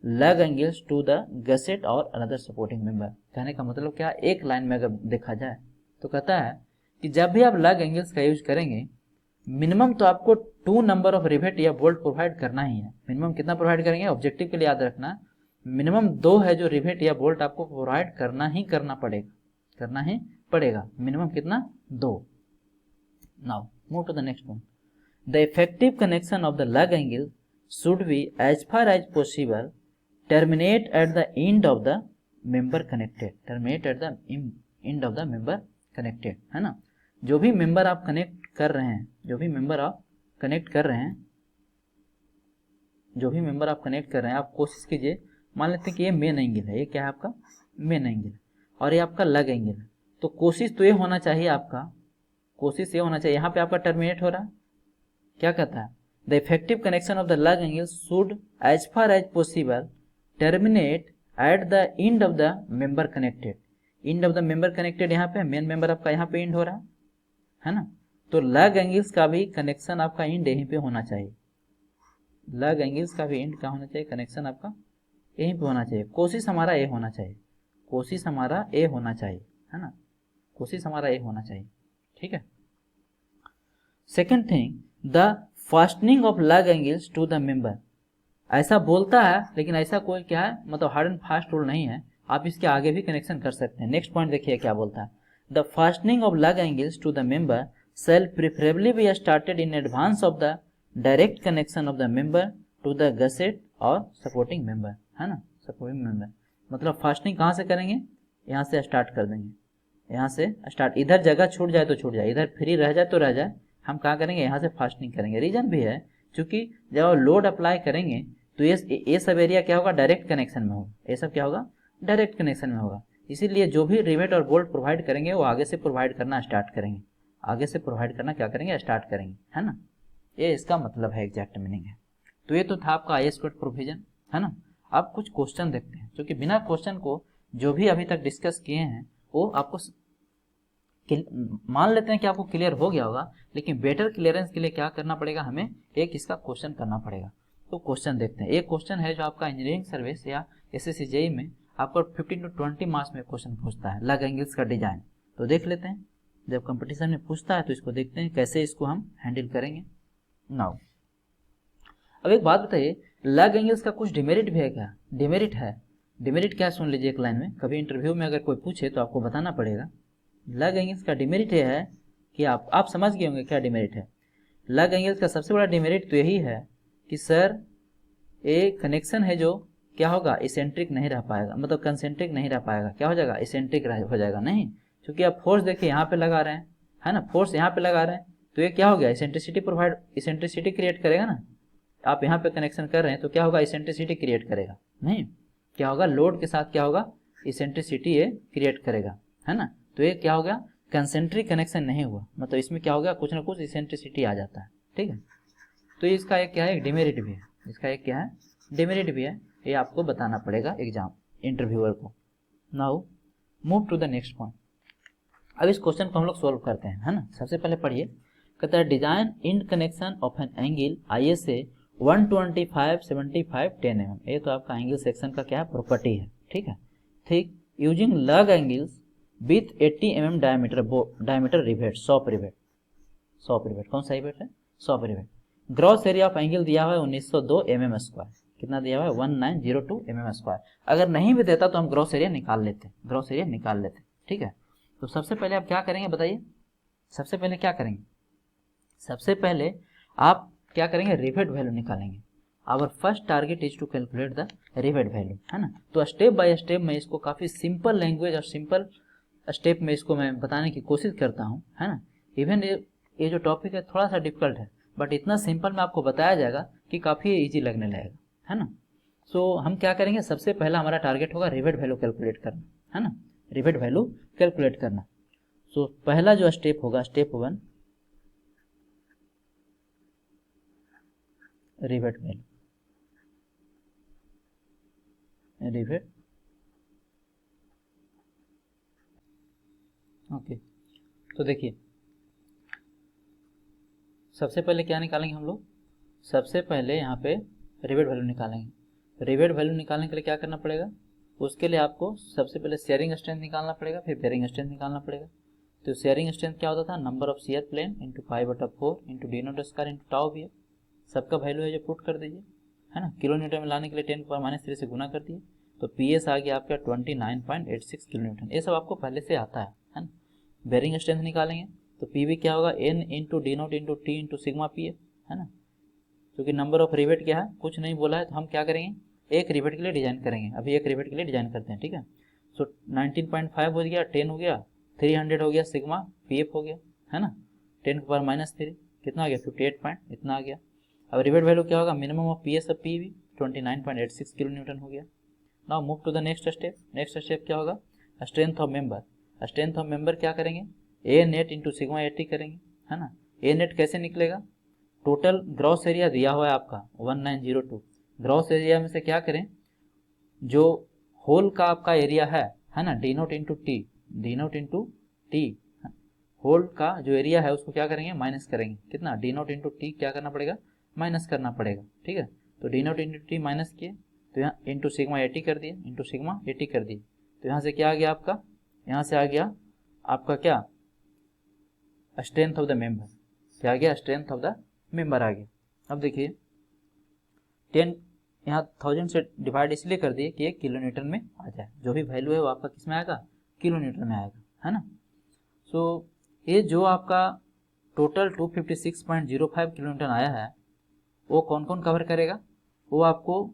lug angles to the gusset or another supporting member. कहने का मतलब क्या, एक लाइन में अगर देखा जाए तो कहता है कि जब भी आप लैग एंगल्स का यूज करेंगे, मिनिमम तो आपको 2 नंबर ऑफ रिवेट या बोल्ट प्रोवाइड करना ही है। मिनिमम कितना प्रोवाइड करेंगे, ऑब्जेक्टिव के लिए याद रखना, मिनिमम 2 है जो रिवेट या बोल्ट आपको प्रोवाइड करना पड़ेगा, मिनिमम कितना 2। Now move to the next one, the effective connection of the lug angle should be as far as possible terminate at the end of the member connected, है ना। जो भी member आप connect कर रहे हैं, आप कोशिश कीजिए, मान लेते हैं कि ये मेन एंगल है, ये क्या है आपका मेन एंगल, और ये आपका लैग एंगल है। तो कोशिश तो ये होना चाहिए यहाँ पे आपका टर्मिनेट हो रहा है, क्या कहता है, the effective connection of the lug angle should as far as possible terminate at the end of the member connected. यहाँ पे मेन मेंबर आपका यहाँ पे एंड हो रहा है ना। तो लैग एंगल्स का भी कनेक्शन आपका एंड यहीं पे होना चाहिए, कनेक्शन आपका यहीं पे होना चाहिए। कोशिश हमारा ये होना चाहिए, है ना, ठीक है। Second thing, the fastening of lug angles to the member, ऐसा बोलता है लेकिन ऐसा कोई क्या है, मतलब हार्ड एंड फास्ट रूल नहीं है, आप इसके आगे भी कनेक्शन कर सकते हैं। नेक्स्ट पॉइंट देखिए क्या बोलता है, the fastening of lug angles to the member shall preferably be started in advance of the direct connection of the member to the gusset और सपोर्टिंग मेंबर, है ना, सपोर्टिंग मेंबर। मतलब फास्टनिंग कहाँ से करेंगे, यहाँ से स्टार्ट कर देंगे, यहाँ से स्टार्ट, इधर जगह छूट जाए तो छूट जाए, इधर फ्री रह जाए तो रह जाए, हम कहाँ करेंगे, यहाँ से फास्टनिंग करेंगे। रीजन भी है क्योंकि जब लोड अप्लाई करेंगे तो ये सब एरिया क्या होगा, डायरेक्ट कनेक्शन में होगा, ये सब क्या होगा, डायरेक्ट कनेक्शन में होगा। इसीलिए जो भी रिवेट और बोल्ट प्रोवाइड करेंगे वो आगे से प्रोवाइड करना स्टार्ट करेंगे, आगे से प्रोवाइड करना क्या करेंगे, स्टार्ट करेंगे, है ना। ये इसका मतलब है, एग्जैक्ट मीनिंग है। तो ये तो था आपका आईएस कोड प्रोविजन, है ना। अब कुछ क्वेश्चन देखते हैं, क्योंकि बिना क्वेश्चन को जो भी अभी तक डिस्कस किए हैं वो आपको मान लेते हैं कि आपको क्लियर हो गया होगा, लेकिन बेटर क्लियरेंस के लिए क्या करना पड़ेगा, हमें एक इसका क्वेश्चन करना पड़ेगा। तो क्वेश्चन देखते हैं। एक क्वेश्चन है जो आपका इंजीनियरिंग सर्विस या एसएससी जेईई में आपको 15 to 20 मार्क्स में क्वेश्चन पूछता है, लग एंगल्स का डिजाइन। तो देख लेते हैं, जब कंपटीशन में पूछता है तो इसको देखते हैं कैसे इसको हम हैंडल करेंगे। नाउ अब एक बात बताइए, लग एंगल्स का कुछ डिमेरिट भी है क्या? डिमेरिट है। डिमेरिट क्या, सुन लीजिए एक लाइन में, कभी इंटरव्यू में अगर कोई पूछे तो आपको बताना पड़ेगा। लग एंगल्स का डिमेरिट ये है कि आप समझ गए होंगे क्या डिमेरिट है। लग एंगल्स का सबसे बड़ा डिमेरिट तो यही है कि सर एक कनेक्शन है जो क्या होगा, इसेंट्रिक नहीं रह पाएगा, मतलब कंसेंट्रिक नहीं रह पाएगा, क्या हो जाएगा, इसेंट्रिक हो जाएगा। नहीं, क्योंकि आप फोर्स देखिए यहाँ पे लगा रहे हैं, है ना, फोर्स यहाँ पे लगा रहे हैं, तो ये क्या हो गया, इसेंट्रिसिटी क्रिएट करेगा ना। आप यहाँ पे कनेक्शन कर रहे हैं तो क्या होगा, इसेंट्रिसिटी क्रिएट करेगा। नहीं, क्या होगा, लोड के साथ क्या होगा, इसेंट्रिसिटी ये क्रिएट करेगा, है ना। तो ये क्या हो गया, कंसेंट्रिक कनेक्शन नहीं हुआ, मतलब इसमें क्या हो गया, कुछ ना कुछ इसेंट्रिसिटी आ जाता है, ठीक है। तो इसका एक क्या है, डिमेरिट भी है, इसका एक क्या है, डिमेरिट भी है। ये आपको बताना पड़ेगा एग्जाम इंटरव्यूअर को। Now move to the next point. अब इस क्वेश्चन को हम लोग सोल्व करते हैं, है ना। सबसे पहले पढ़िए, कहता है design in connection of an angle ISA 125, 75, 10 mm। ये तो आपका एंगल सेक्शन का क्या है, प्रॉपर्टी है, ठीक है। ठीक, using lug angles with 80 mm diameter rivet, soft rivet, कौन सा रिवेट है, soft rivet. Gross area of angle दिया हुआ है 1902 mm स्क्वायर, कितना दिया हुआ है, 1902 mm स्क्वायर। अगर नहीं भी देता तो हम ग्रॉस एरिया निकाल लेते, ठीक है। तो सबसे पहले आप क्या करेंगे बताइए, सबसे पहले क्या करेंगे, सबसे पहले आप क्या करेंगे, रिवेट वैल्यू निकालेंगे। Our first target is to calculate the rivet value, है ना। तो स्टेप बाय स्टेप मैं इसको काफी सिंपल लैंग्वेज और सिंपल स्टेप में इसको मैं बताने की कोशिश करता हूँ, है ना। इवन ये जो टॉपिक है थोड़ा सा डिफिकल्ट है, बट इतना सिंपल में आपको बताया जाएगा कि काफ़ी इजी लगने लगेगा, है ना। सो हम क्या करेंगे, सबसे पहला हमारा टारगेट होगा रिवेट वैल्यू कैलकुलेट करना, है ना, रिवेट वैल्यू कैलकुलेट करना। सो पहला जो स्टेप होगा, step 1, rivet value, rivet, okay. तो देखिए सबसे पहले क्या निकालेंगे हम लोग, सबसे पहले यहाँ पे रिवेट वैल्यू निकालेंगे। रिवेट वैल्यू निकालने के लिए क्या करना पड़ेगा, उसके लिए आपको सबसे पहले शेयरिंग स्ट्रेंथ निकालना पड़ेगा, फिर बेयरिंग स्ट्रेंथ निकालना पड़ेगा। तो शेयरिंग स्ट्रेंथ क्या होता था, number of shear plane into 5/4 into d0² into tau भी है, सबका वैल्यू है जो पुट कर दीजिए, है ना। किलो न्यूटन में लाने के लिए 10⁻³ से गुना कर दिए, तो PS आ गया आपका 29.86 किलो न्यूटन। ये सब आपको पहले से आता है ना। बेयरिंग स्ट्रेंथ निकालेंगे तो PV क्या होगा, N into d0 into T into sigma PF, है ना। क्योंकि नंबर ऑफ रिवेट क्या है, कुछ नहीं बोला है, तो हम क्या करेंगे, एक रिवेट के लिए डिजाइन करेंगे। अभी एक रिवेट के लिए डिजाइन करते हैं, ठीक है। सो 19.5 हो गया, 10 हो गया, 300 हो गया, सिग्मा PF हो गया, है ना। 10⁻³ कितना आ गया, 58 पॉइंट इतना आ गया। अब रिवेट वैल्यू क्या होगा, minimum of PS of PV 29.86 kilo newton हो गया। Now move to the next step. Next step क्या होगा, strength of member. Strength of member क्या करेंगे, A net into sigma AT करेंगे, है ना। A नेट कैसे निकलेगा, टोटल ग्रॉस एरिया दिया हुआ है आपका 1902, ग्रॉस एरिया में से क्या करें, जो होल का आपका एरिया है ना, d0 into t, d0 into t, hole का जो एरिया है उसको क्या करेंगे, माइनस करेंगे। कितना, d0 इंटू टी क्या करना पड़ेगा, माइनस करना पड़ेगा, ठीक है। तो d0 इंटू टी माइनस किए, तो यहाँ इंटू सिग्मा AT कर दिए, इंटू सिग्मा AT कर दिए, तो यहाँ से क्या आ गया आपका, यहाँ से आ गया आपका क्या, स्ट्रेंथ ऑफ द मेंबर, क्या आ गया, स्ट्रेंथ ऑफ द मेंबर आ गया। अब देखिए 10 यहाँ 1000 से डिवाइड इसलिए कर दिए कि ये किलो न्यूटन में आ जाए, जो भी वैल्यू है वो आपका किस में आएगा, किलो न्यूटन में आएगा, है ना। सो ये जो आपका टोटल 256.05 किलो न्यूटन आया है, वो कौन कौन कवर करेगा? वो आपको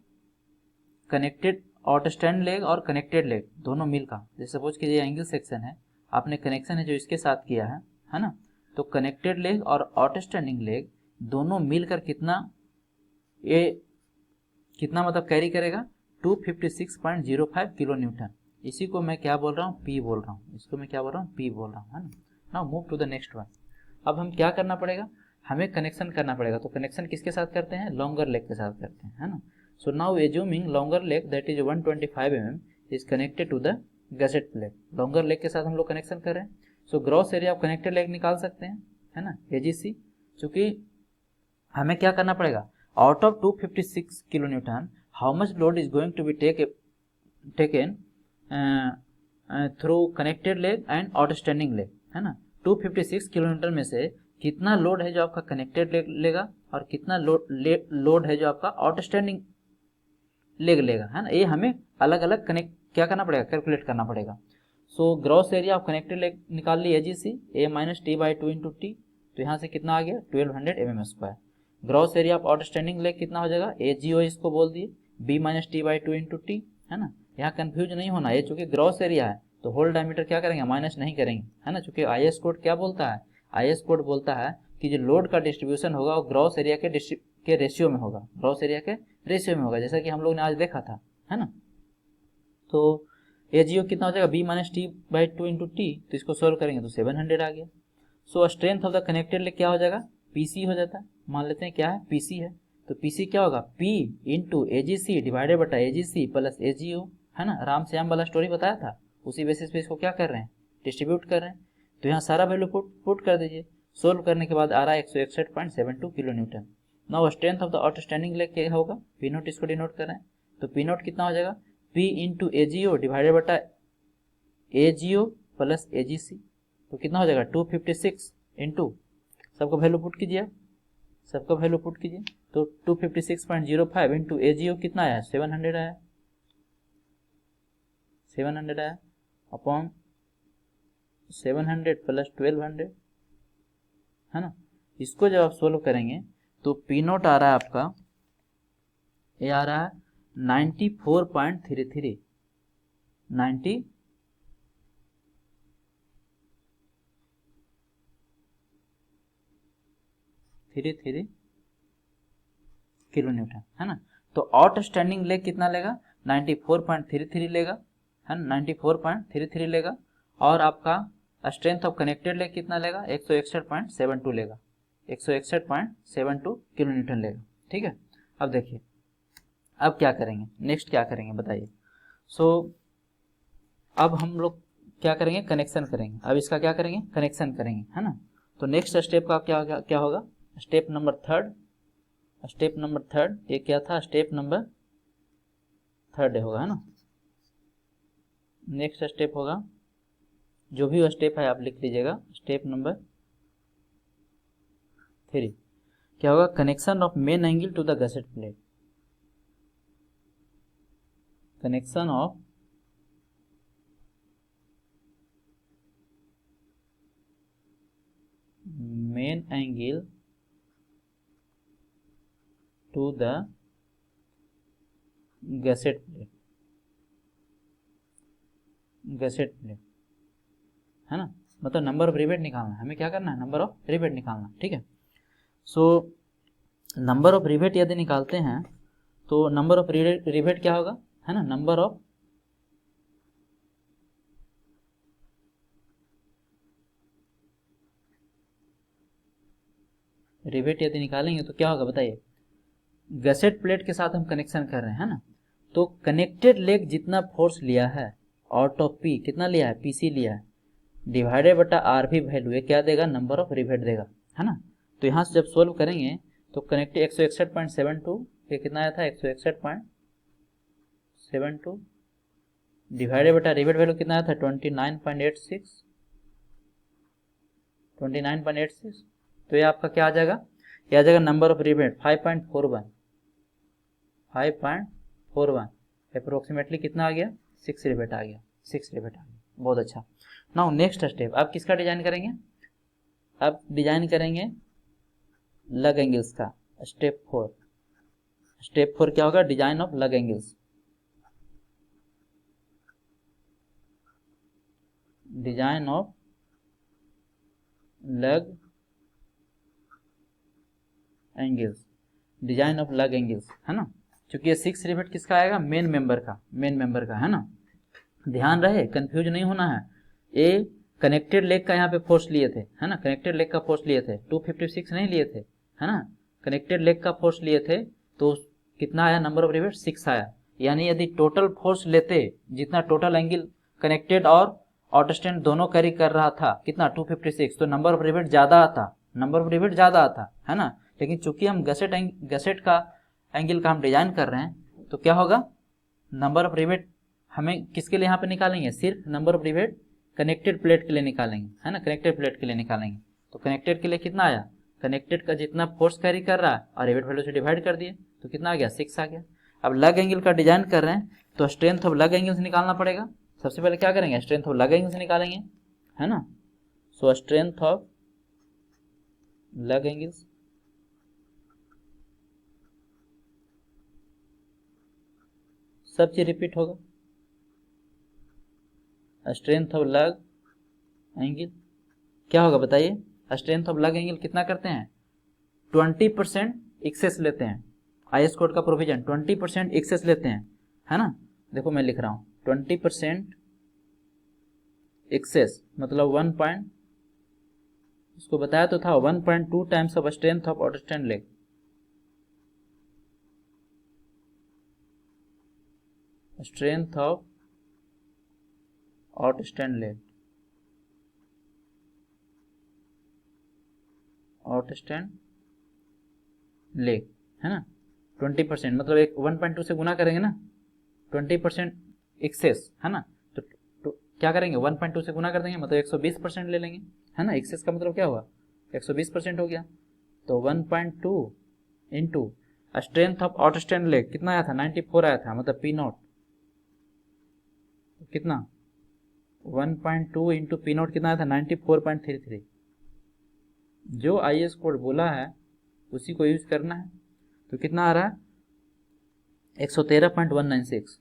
कनेक्टेड आउटस्टैंड लेग और कनेक्टेड लेग दोनों मिल का, जैसे सपोज कीजिए एंगल सेक्शन है, आपने कनेक्शन है जो इसके साथ किया है ना, तो कनेक्टेड लेग और आउटस्टैंडिंग लेग दोनों मिलकर कितना मतलब कैरी करेगा? 256.05 किलो न्यूटन। इसी को मैं क्या बोल रहा हूँ? पी बोल रहा हूँ। इसको मैं क्या बोल रहा हूँ? पी बोल रहा हूँ, है ना। Now move to the next one. अब हम क्या करना पड़ेगा? हमें कनेक्शन करना पड़ेगा। तो कनेक्शन किसके साथ करते हैं? लॉन्गर लेग के साथ करते हैं, है ना। So now assuming longer leg that is 125 mm is connected to the gusset plate. Longer leg के साथ हम लोग कनेक्शन कर रहे हैं। So gross area of connected leg निकाल सकते हैं, है ना, एजीसी। चूंकि हमें क्या करना पड़ेगा? Out of 256 kilo newton how much load is going to be taken through connected leg and outstanding leg, है ना। 256 किलो न्यूटन में से कितना लोड है जो आपका कनेक्टेड लेग लेगा और कितना लोड है जो आपका आउटस्टैंडिंग लेग लेगा, है ना। ये हमें अलग अलग क्या करना पड़ेगा? कैलकुलेट करना पड़ेगा। So gross area of connected leg निकाल ली AGC, a minus T by 2 into T. तो यहाँ से कितना आ गया? 1200 mm²। Gross area of outstanding leg कितना हो जाएगा? एजीओ इसको बोल दिए, b minus T by 2 into T, है ना। यहाँ कंफ्यूज नहीं होना, ये चूंकि ग्रॉस एरिया है तो होल डायमीटर क्या करेंगे? माइनस नहीं करेंगे, है ना। चूंकि आईएस कोड क्या बोलता है? आईएस कोड बोलता है कि जो लोड का डिस्ट्रीब्यूशन होगा वो ग्रॉस एरिया के रेशियो में होगा, ग्रॉस एरिया के रेशियो में होगा, जैसा कि हम लोग ने आज देखा था, है ना। तो एजीओ कितना हो जाएगा? b minus T by 2 into T. तो इसको सोल्व करेंगे तो 700 आ गया। सो strength of the connected leg क्या हो जाएगा? पीसी हो जाता है। मान लेते हैं क्या है? पीसी है। तो पीसी क्या होगा? P इंटू एजीसी डिवाइडेड बटा एजीसी प्लस एजीओ, है ना। राम श्याम वाला स्टोरी बताया था, उसी बेसिस पे इसको क्या कर रहे हैं? डिस्ट्रीब्यूट कर रहे हैं। तो यहाँ सारा वैल्यू पुट कर दीजिए। सोल्व करने के बाद आ रहा है 161.72 kilo Newton. Now strength of the outstanding leg क्या होगा? पी नोट, इसको डिनोट कर रहे हैं। तो पी नोट कितना हो जाएगा? P इंटू एजीओ डिवाइडेड बटा एजीओ प्लस एजीसी। तो कितना हो जाएगा? 256 इंटू, सबका वैल्यू पुट कीजिए, सबका वैल्यू पुट कीजिए। तो 256.05 इंटू एजीओ कितना आया? 700 आया, 700 आया अपॉन 700 प्लस 1200, है ना। इसको जब आप सोल्व करेंगे तो पी नोट आ रहा है आपका, ये आ रहा है 94.33 किलो न्यूटन, है ना। तो आउटस्टैंडिंग लेग कितना लेगा? 94.33 लेगा, है ना, 94.33 लेगा। और आपका स्ट्रेंथ ऑफ कनेक्टेड लेग कितना लेगा? 161.72 लेगा, 161.72 किलो न्यूटन लेगा, ठीक है। अब देखिए अब क्या करेंगे, नेक्स्ट क्या करेंगे बताइए। सो अब हम लोग क्या करेंगे? कनेक्शन करेंगे। अब इसका क्या करेंगे? कनेक्शन करेंगे, है ना। तो नेक्स्ट स्टेप का क्या होगा? स्टेप नंबर थर्ड, ये क्या था? स्टेप नंबर थर्ड होगा, है ना। नेक्स्ट स्टेप होगा, जो भी स्टेप है आप लिख लीजिएगा। स्टेप नंबर 3 क्या होगा? Connection of main angle to the gusset plate. Connection of main angle to the gusset plate, है ना। मतलब नंबर ऑफ रिवेट निकालना है हमें। क्या करना है? नंबर ऑफ रिवेट निकालना, ठीक है। सो नंबर ऑफ रिवेट यदि निकालते हैं तो नंबर ऑफ रिवेट क्या होगा, है ना। नंबर ऑफ रिवेट यदि निकालेंगे तो क्या होगा बताइए। गसेट प्लेट के साथ हम कनेक्शन कर रहे हैं, है ना। तो कनेक्टेड लेग जितना फोर्स लिया है आउट ऑफ पी, कितना लिया है? पीसी लिया है, डिवाइडेड बटा आर भी वैल्यू है, क्या देगा? नंबर ऑफ रिवेट देगा, है ना। तो यहाँ से जब सोल्व करेंगे तो कनेक्टेड 161.72 ये कितना आया था? 161.72 डिवाइडेड बटा रिवेट वैल्यू कितना आया था? 29.86। तो ये आपका क्या आ जाएगा? ये आ जाएगा नंबर ऑफ रिवेट 5.41 अप्रोक्सीमेटली कितना आ गया? 6 रिवेट आ गया, 6 रिवेट आ गया। बहुत अच्छा। नाउ नेक्स्ट स्टेप, आप किसका डिजाइन करेंगे? आप डिजाइन करेंगे लग एंगल्स का। स्टेप 4 स्टेप 4 क्या होगा, design of lug angles. Design of lug angles, design of lug angles, है ना। क्योंकि ये 6 रिवेट किसका आएगा, मेन मेंबर का, है ना। ध्यान रहे, कंफ्यूज नहीं होना है। ये कनेक्टेड लेग का यहाँ पे फोर्स लिए थे, है ना, कनेक्टेड लेग का फोर्स लिए थे, 256 नहीं लिए थे, है ना, कनेक्टेड लेग का फोर्स लिए थे। तो कितना आया, नंबर ऑफ रिवेट 6 आया। यानी यदि टोटल फोर्स लेते, जितना टोटल एंगल कनेक्टेड और आउटस्टैंड दोनों कैरी कर रहा था, कितना 256, तो नंबर ऑफ रिवेट ज्यादा आता, है ना। लेकिन चूंकि हम गसेट का एंगल का हम डिजाइन कर रहे हैं, तो क्या होगा, नंबर ऑफ रिवेट हमें किसके लिए यहाँ पे निकालेंगे, सिर्फ number of rivet connected plate के लिए निकालेंगे, है ना, कनेक्टेड प्लेट के लिए निकालेंगे। तो कनेक्टेड के लिए कितना आया, कनेक्टेड का जितना फोर्स कैरी कर रहा है और रिवेट वैल्यू से डिवाइड कर दिए, तो कितना आ गया, 6 आ गया। अब लग एंगल का डिजाइन कर रहे हैं, तो स्ट्रेंथ ऑफ लग एंगल से निकालना पड़ेगा। सबसे पहले क्या करेंगे, स्ट्रेंथ ऑफ लग एंगल से निकालेंगे, है ना। सो स्ट्रेंथ ऑफ लग एंगल्स, सब चीज रिपीट होगा। स्ट्रेंथ ऑफ लग एंगल क्या होगा बताइए, स्ट्रेंथ ऑफ लग एंगल कितना करते हैं, 20% एक्सेस लेते हैं। आईएस कोड का प्रोविजन 20% एक्सेस लेते हैं, है ना। देखो मैं लिख रहा हूं 20% एक्सेस मतलब 1 पॉइंट, इसको बताया तो था 1.2 times of strength of outstand leg. Strength of outstand leg, outstand leg, है ना। 20% मतलब एक 1.2 से गुना करेंगे ना, 20% एक्सेस, है ना। तो क्या करेंगे, 1.2 से गुना कर देंगे, मतलब 120% ले लेंगे, है ना। एक्सेस का मतलब क्या हुआ, 120% हो गया। तो 1.2 into strength of outstand leg कितना आया था, 94 आया था, मतलब पी नॉट कितना, 1.2 इंटू पी नॉट कितना आया था, 94.33। जो आईएस कोड बोला है उसी को यूज करना है। तो कितना आ रहा है, 113.196,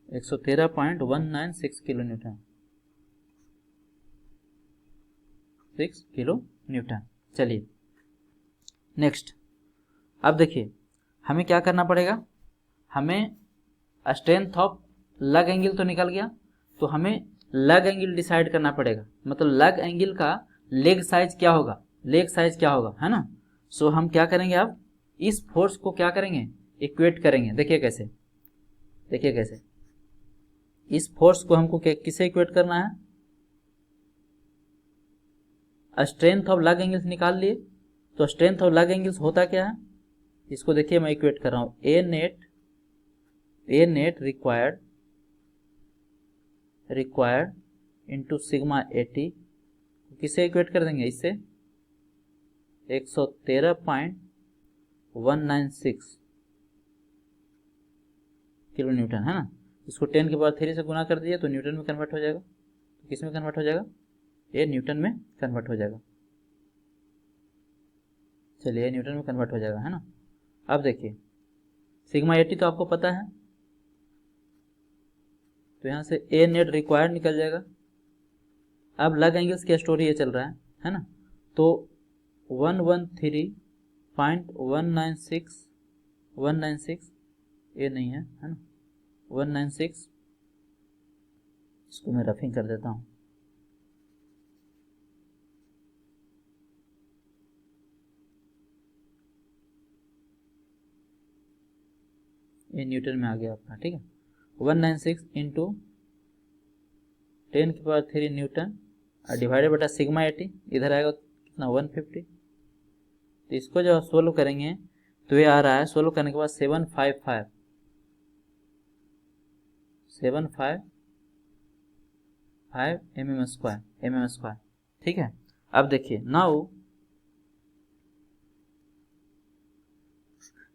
113.196 किलो न्यूटन, 6 किलो न्यूटन। चलिए नेक्स्ट, अब देखिए हमें क्या करना पड़ेगा, हमें स्ट्रेंथ ऑफ लग एंगल तो निकल गया, तो हमें लग एंगल डिसाइड करना पड़ेगा। मतलब लग एंगल का लेग साइज क्या होगा, है ना। सो हम क्या करेंगे, अब इस फोर्स को क्या करेंगे, इक्वेट करेंगे। देखिए कैसे, इस फोर्स को हमको किसे इक्वेट करना है, स्ट्रेंथ ऑफ लग एंगल्स निकाल लिए। तो स्ट्रेंथ ऑफ लग एंगल्स होता क्या है, इसको देखिए मैं इक्वेट कर रहा हूं, A net required into sigma AT, किसे इक्वेट कर देंगे इससे, 113.196 किलो न्यूटन, है ना। इसको 10 के पावर 3 से गुना कर दिए तो न्यूटन में कन्वर्ट हो जाएगा। तो किस में कन्वर्ट हो जाएगा, ये न्यूटन में कन्वर्ट हो जाएगा। चलिए ये न्यूटन में कन्वर्ट हो जाएगा, है ना। अब देखिए सिग्मा 80 तो आपको पता है, तो यहाँ से ए नेट रिक्वायर्ड निकल जाएगा। अब लग एंगल्स की स्टोरी ये चल रहा है ना। तो 113.196 ये नहीं है ना, 196, इसको मैं रफिंग कर देता हूँ। ये न्यूटन में आ गया अपना, ठीक है। 196 इंटू 10 की पावर 3 न्यूटन और डिवाइडेड बटा सिग्मा 80, इधर आएगा कितना 150। तो इसको जब सोल्व करेंगे तो ये आ रहा है, सोल्व करने के बाद 755 mm स्क्वायर, ठीक है। अब देखिए नाउ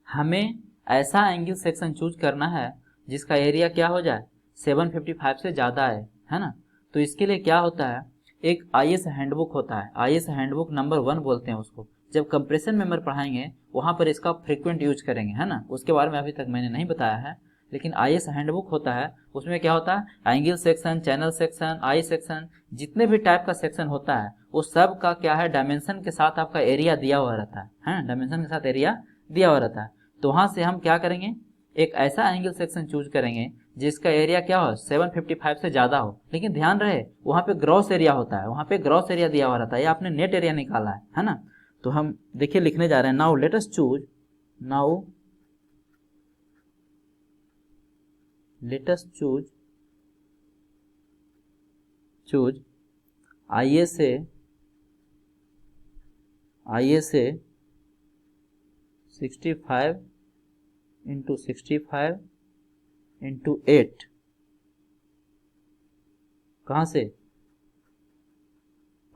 हमें ऐसा एंगल सेक्शन चूज करना है जिसका एरिया क्या हो जाए, 755 से ज़्यादा है ना। तो इसके लिए क्या होता है, एक आईएस हैंडबुक होता है, आईएस हैंडबुक नंबर 1 बोलते हैं उसको, जब कंप्रेशन मेंबर पढ़ाएंगे वहाँ पर इसका फ्रीक्वेंट यूज करेंगे, है ना। उसके बारे में अभी तक मैंने नहीं बताया है, लेकिन आईएएस हैंडबुक होता है, उसमें क्या होता है, angle section, channel section, I section, जितने भी टाइप का सेक्शन होता है वो सब का क्या है, डायमेंशन के साथ आपका एरिया दिया हुआ रहता है, डायमेंशन के साथ एरिया दिया हुआ रहता है। तो वहाँ से हम क्या करेंगे, एक ऐसा एंगल सेक्शन चूज करेंगे जिसका एरिया क्या हो, 755 से ज़्यादा हो। लेकिन ध्यान रहे वहाँ पे ग्रॉस एरिया होता है, वहाँ पे ग्रॉस एरिया दिया हुआ रहता है, ये आपने नेट एरिया निकाला है ना। तो हम देखिए लिखने जा रहे हैं, now let us choose, now let us choose ISA 65 into 65 into 8, कहाँ से,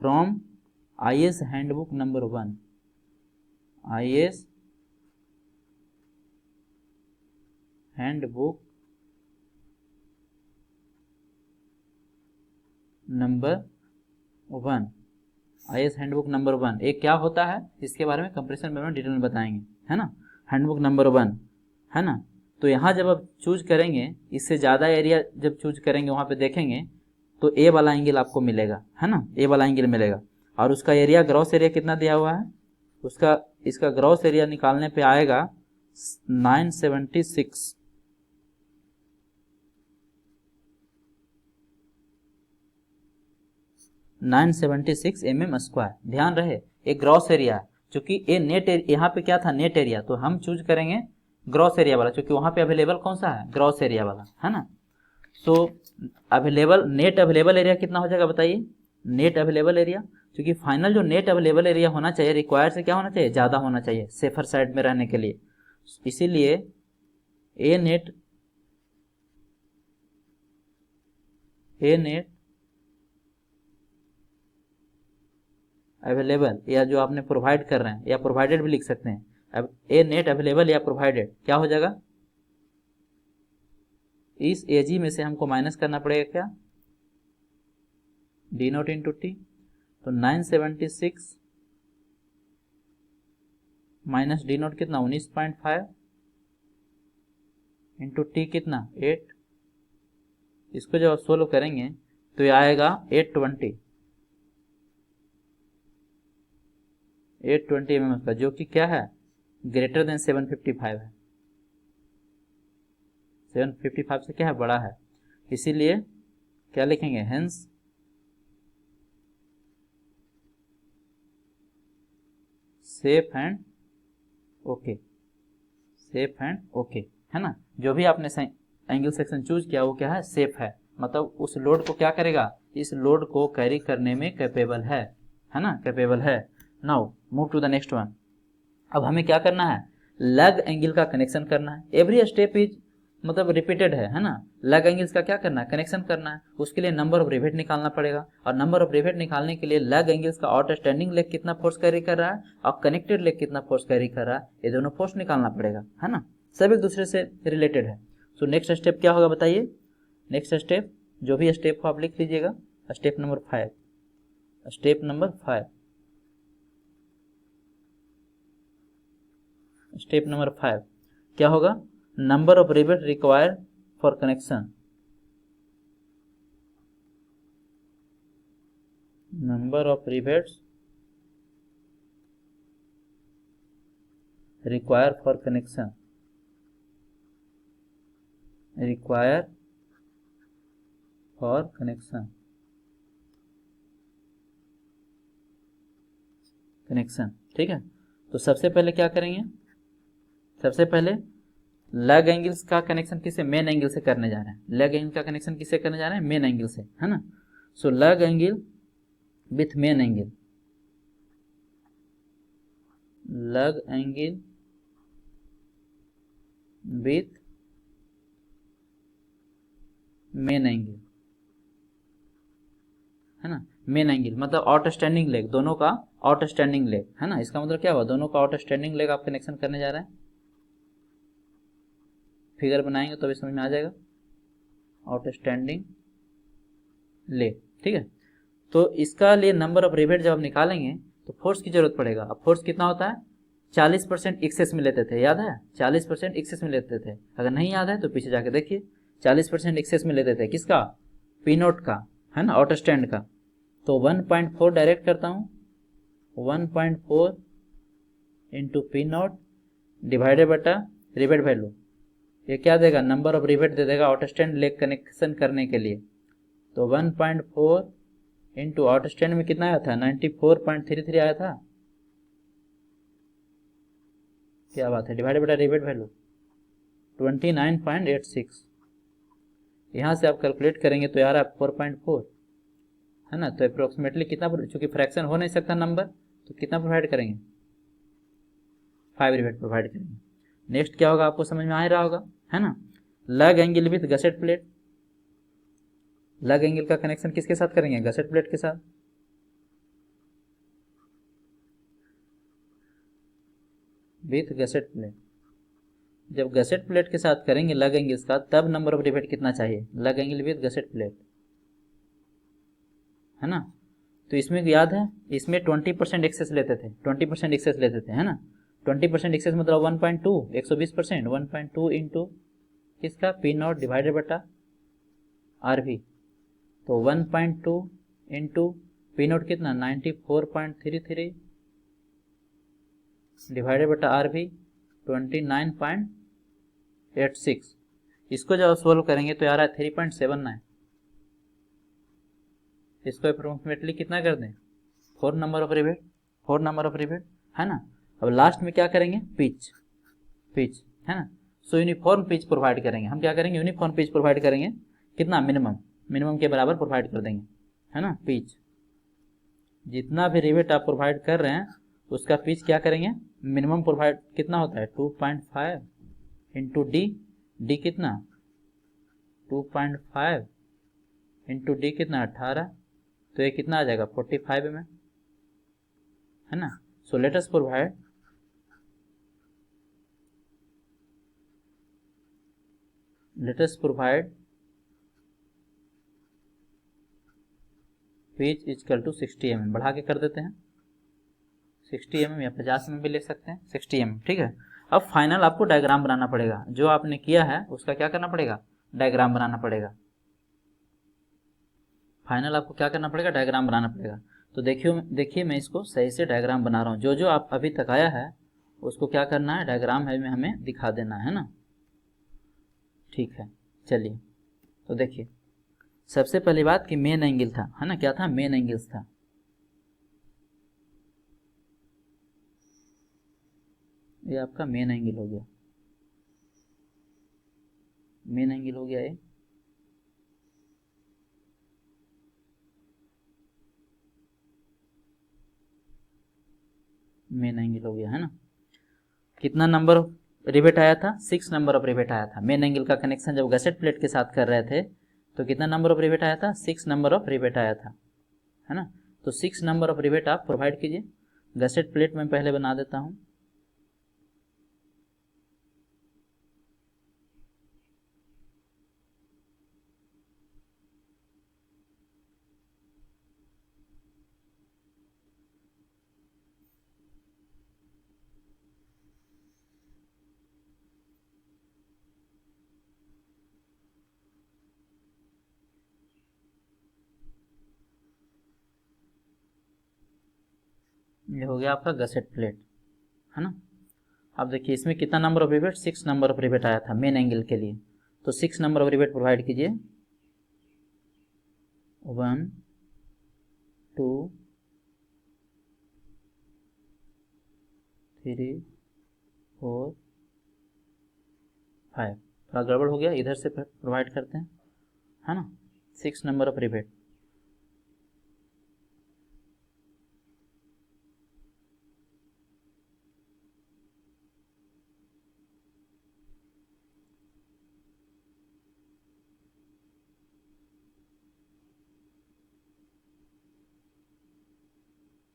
from IS handbook number 1, IS handbook number 1, IS handbook number 1 एक क्या होता है, इसके बारे में कंप्रेशन में डिटेल में बताएंगे, है ना। हैंडबुक नंबर 1, है ना। तो यहाँ जब आप चूज करेंगे, इससे ज़्यादा एरिया जब चूज करेंगे वहाँ पे देखेंगे तो ए वाला एंगल आपको मिलेगा, है ना, ए वाला एंगल मिलेगा। और उसका एरिया, ग्रॉस एरिया कितना दिया हुआ है, उसका इसका ग्रॉस एरिया निकालने पे आएगा 976 mm स्क्वायर। ध्यान रहे एक ग्रॉस एरिया, चूंकि ये नेट यहाँ पे क्या था, नेट एरिया, तो हम चूज करेंगे ग्रॉस एरिया वाला, क्योंकि वहाँ पे अवेलेबल कौन सा है, ग्रॉस एरिया वाला, है ना। सो अवेलेबल, नेट अवेलेबल एरिया कितना हो जाएगा बताइए, नेट अवेलेबल एरिया, क्योंकि फाइनल जो नेट अवेलेबल एरिया होना चाहिए रिक्वायर से क्या होना चाहिए, ज़्यादा होना चाहिए सेफर साइड में रहने के लिए। इसीलिए ए नेट अवेलेबल, या जो आपने प्रोवाइड कर रहे हैं, या प्रोवाइडेड भी लिख सकते हैं, अब ए नेट अवेलेबल या प्रोवाइडेड क्या हो जाएगा, इस एजी में से हमको माइनस करना पड़ेगा क्या, डी नोट इंटू टी। तो 976 माइनस डी नोट कितना 19.5 इंटू टी कितना 8। इसको जब आप सोल्व करेंगे तो ये आएगा 820 mm का, जो कि क्या है, ग्रेटर देन 755 है, 755 से क्या है, बड़ा है। इसीलिए क्या लिखेंगे, hence safe and okay, safe and okay, है ना। जो भी आपने एंगल सेक्शन चूज किया वो क्या है, सेफ है, मतलब उस लोड को क्या करेगा, इस लोड को कैरी करने में कैपेबल है ना, कैपेबल है। Now move to the next one. अब हमें क्या करना है, लेग एंगल का कनेक्शन करना है। एवरी स्टेप इज मतलब रिपीटेड है ना। लेग एंगल्स का क्या करना है, कनेक्शन करना है। उसके लिए नंबर ऑफ रिवेट निकालना पड़ेगा, और नंबर ऑफ रिवेट निकालने के लिए लेग एंगल्स का आउटस्टैंडिंग लेग कितना फोर्स कैरी कर रहा है और कनेक्टेड लेग कितना फोर्स कैरी कर रहा है, ये दोनों फोर्स निकालना पड़ेगा, है ना। सब एक दूसरे से रिलेटेड है। सो नेक्स्ट स्टेप क्या होगा बताइए, नेक्स्ट स्टेप जो भी स्टेप हो आप लिख लीजिएगा, step number 5, step number 5, step number 5 क्या होगा, number of rivet required for connection, number of rivets require for connection, require for connection, connection, ठीक है। तो सबसे पहले क्या करेंगे, सबसे पहले लेग एंगल्स का कनेक्शन किसे, मेन एंगल से करने जा रहे हैं। लेग एंगल का कनेक्शन किससे करने जा रहे हैं, मेन एंगल से, है ना। सो leg angle with main angle, leg angle with main angle, है ना। मेन एंगल मतलब आउटस्टैंडिंग लेग, दोनों का आउटस्टैंडिंग लेग, है ना। इसका मतलब क्या हुआ, दोनों का आउटस्टैंडिंग लेग आप कनेक्शन करने जा रहे हैं। फिगर बनाएंगे तो भी समझ में आ जाएगा, आउटस्टैंडिंग लेग, ठीक है। तो इसका लिए नंबर ऑफ रिवेट जब आप निकालेंगे तो फोर्स की जरूरत पड़ेगा। अब फोर्स कितना होता है, 40% एक्सेस में लेते थे, याद है 40% एक्सेस में लेते थे। अगर नहीं याद है तो पीछे जाके देखिए, 40% एक्सेस में लेते थे किसका, पी नोट का, है ना, ऑटो स्टैंड का। तो 1.4 डायरेक्ट करता हूँ, 1.4 इंटू पी नोट डिवाइडेड बटा रिवेट वैल्यू, ये क्या देगा, नंबर ऑफ रिवेट दे देगा ऑटो स्टैंड लेग कनेक्शन करने के लिए। तो 1.4 इंटू ऑटो स्टैंड में कितना आया था, 94.33 आया था, क्या बात है, डिवाइडेड बटा रिवेट वैल्यू 29.86। यहाँ से आप कैलकुलेट करेंगे तो यार आप 4.4, है ना। तो अप्रोक्सीमेटली कितना, चूंकि फ्रैक्शन हो नहीं सकता नंबर, तो कितना प्रोवाइड करेंगे, 5 रिवेट प्रोवाइड करेंगे। नेक्स्ट क्या होगा आपको समझ में आ ही रहा होगा, है ना। Lug angle with gusset plate, लग एंगल का कनेक्शन किसके साथ करेंगे, गसेट प्लेट के साथ। विथ गसेट प्लेट, जब गसेट प्लेट के साथ करेंगे लग एंगल्स का, तब नंबर ऑफ रिवेट कितना चाहिए, लग एंगल विथ गसेट प्लेट, है ना। तो इसमें याद है, इसमें 20% एक्सेस लेते थे, 20% एक्सेस लेते थे, है ना। 20% एक्सेस मतलब 1.2, 120%, 1.2 इंटू किसका, पी नॉट डिवाइडेड बटा आर वी। तो 1.2 इंटू पी नॉट कितना, 94.33 डिवाइडेड बटा आर वी 29.86। इसको जब सोल्व करेंगे तो यार 3.79, इसको अप्रोक्सीमेटली कितना कर दें, 4 number of rivet, 4 number of rivet, है ना। अब लास्ट में क्या करेंगे, पिच, पिच, है ना। सो यूनिफॉर्म पिच प्रोवाइड करेंगे, हम क्या करेंगे, यूनिफॉर्म पिच प्रोवाइड करेंगे, कितना, मिनिमम, मिनिमम के बराबर प्रोवाइड कर देंगे, है ना। पिच, जितना भी रिवेट आप प्रोवाइड कर रहे हैं उसका पिच क्या करेंगे, मिनिमम प्रोवाइड कितना होता है, 2.5 इंटू डी, डी कितना, 2.5 इंटू डी कितना, 18, तो ये कितना आ जाएगा, 45 mm, है ना। So let us provide, let us provide pitch is equal to 60 mm, बढ़ा के कर देते हैं 60 mm या 50 mm भी ले सकते हैं, 60 mm, ठीक है। अब फाइनल आपको डायग्राम बनाना पड़ेगा, जो आपने किया है उसका क्या करना पड़ेगा, डायग्राम बनाना पड़ेगा। फाइनल आपको क्या करना पड़ेगा, डायग्राम बनाना पड़ेगा। तो देखिए मैं इसको सही से डायग्राम बना रहा हूँ, जो जो आप अभी तक आया है उसको क्या करना है, डायग्राम में हमें दिखा देना है ना, ठीक है। चलिए तो देखिए, सबसे पहली बात कि मेन एंगल था, है ना, क्या था, मेन एंगल्स था। ये आपका मेन एंगल हो गया, मेन एंगल हो गया ये। मेन एंगल हो गया, है ना। कितना नंबर ऑफ रिवेट आया था, 6 नंबर ऑफ रिवेट आया था। मेन एंगल का कनेक्शन जब गसेट प्लेट के साथ कर रहे थे तो कितना नंबर ऑफ रिवेट आया था, 6 नंबर ऑफ रिवेट आया था, है ना। तो 6 नंबर ऑफ रिवेट आप प्रोवाइड कीजिए। गसेट प्लेट में पहले बना देता हूँ, ये हो गया आपका गसेट प्लेट, है ना। अब देखिए इसमें कितना number of rivet, 6 number of rivet आया था मेन एंगल के लिए। तो 6 नंबर ऑफ रिवेट प्रोवाइड कीजिए, 1 2 3 4 5। थोड़ा गड़बड़ हो गया, इधर से प्रोवाइड करते हैं, है ना। 6 number of rivet,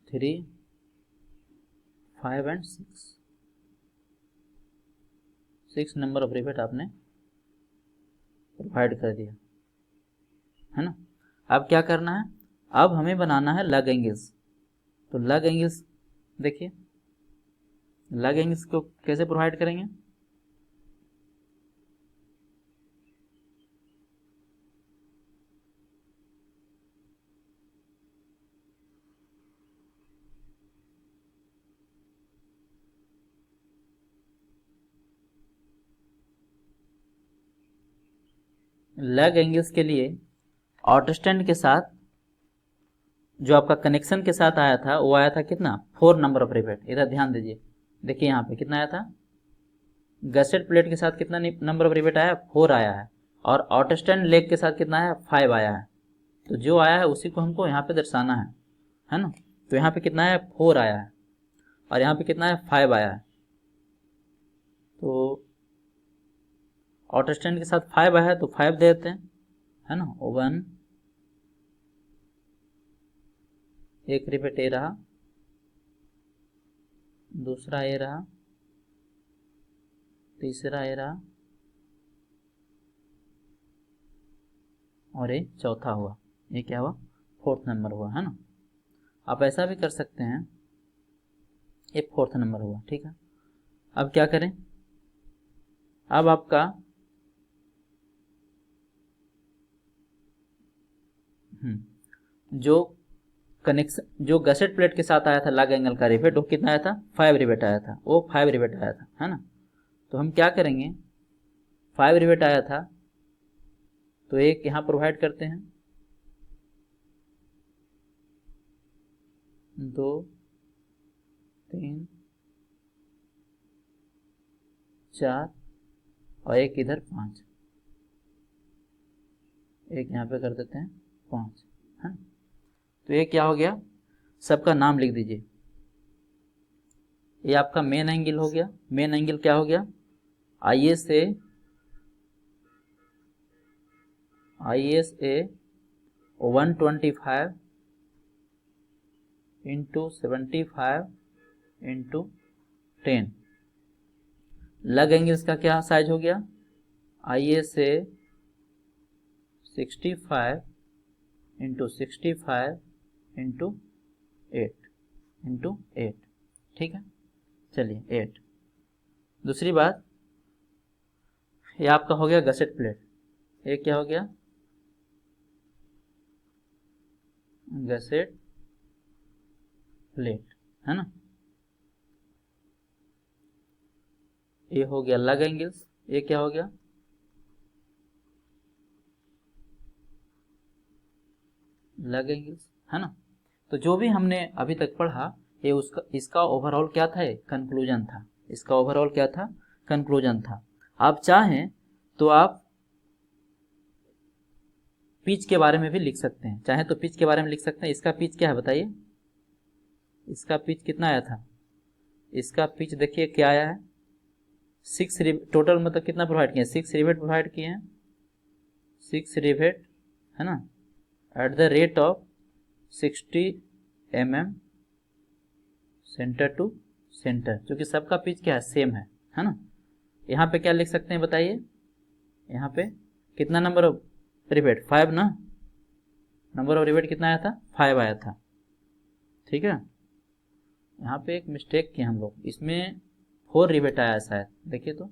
three 5 and 6 number of rivet आपने प्रोवाइड कर दिया, है ना। अब क्या करना है, अब हमें बनाना है लग एंगल्स। तो लग एंगल्स देखिए, लग एंगल्स को कैसे प्रोवाइड करेंगे? लग एंगल्स के लिए आउटस्टैंड के साथ जो आपका कनेक्शन के साथ आया था वो आया था कितना? 4 नंबर ऑफ रिवेट। इधर ध्यान दीजिए, देखिए यहाँ पे कितना आया था? गसेट प्लेट के साथ कितना नंबर ऑफ रिवेट आया? 4 आया है। और आउटस्टैंड लेग के साथ कितना आया? 5 आया है। तो जो आया है उसी को हमको यहाँ पे दर्शाना है ना? तो यहाँ पे कितना है? 4 आया है। और यहाँ पे कितना है? 5 आया है। तो आउटस्टैंड के साथ 5 आया है तो 5 दे देते हैं, है ना? 1, एक रिवेट ए रहा, दूसरा ए रहा, तीसरा ए रहा, और ये चौथा हुआ। ये क्या हुआ? 4th नंबर हुआ, है ना? आप ऐसा भी कर सकते हैं, ये 4th नंबर हुआ, ठीक है। अब क्या करें? अब आपका जो कनेक्शन जो गसेट प्लेट के साथ आया था लग एंगल का रिवेट, वो कितना आया था? 5 रिवेट आया था। वो 5 रिवेट आया था, है ना? तो हम क्या करेंगे? 5 रिवेट आया था तो एक यहाँ प्रोवाइड करते हैं, 2, 3, 4 और एक इधर 5, एक यहाँ पे कर देते हैं 5, है। तो ये क्या हो गया? सबका नाम लिख दीजिए। ये आपका मेन एंगल हो गया। मेन एंगल क्या हो गया? ISA 125 into 75 into 10। लग एंगल्स का क्या साइज हो गया? ISA 65 इंटू 65 इंटू 8, ठीक है। चलिए 8। दूसरी बात, ये आपका हो गया गसेट प्लेट। ये क्या हो गया? गसेट प्लेट, है ना? ये हो गया लग एंगल्स। ये क्या हो गया? लग एंगल्स, है ना? तो जो भी हमने अभी तक पढ़ा, ये इसका ओवरऑल क्या था? कंक्लूजन था। इसका ओवरऑल क्या था? कंक्लूजन था। आप चाहें तो आप पिच के बारे में भी लिख सकते हैं, चाहे तो पिच के बारे में लिख सकते हैं। इसका पिच क्या है बताइए? इसका पिच कितना आया था? इसका पिच देखिए क्या आया है? 6 टोटल, मतलब कितना प्रोवाइड किए? 6 रिवेट प्रोवाइड किए हैं। 6 रिवेट, है ना? At the rate of 60 mm centre to centre, क्योंकि सबका पिच क्या है? सेम है ना? यहाँ पे क्या लिख सकते हैं बताइए? यहाँ पे कितना नंबर ऑफ रिवेट? 5 ना? नंबर ऑफ रिवेट कितना आया था? 5 आया था, ठीक है। यहाँ पे एक मिस्टेक किया हम लोग, इसमें 4 रिवेट आया है शायद। देखिए तो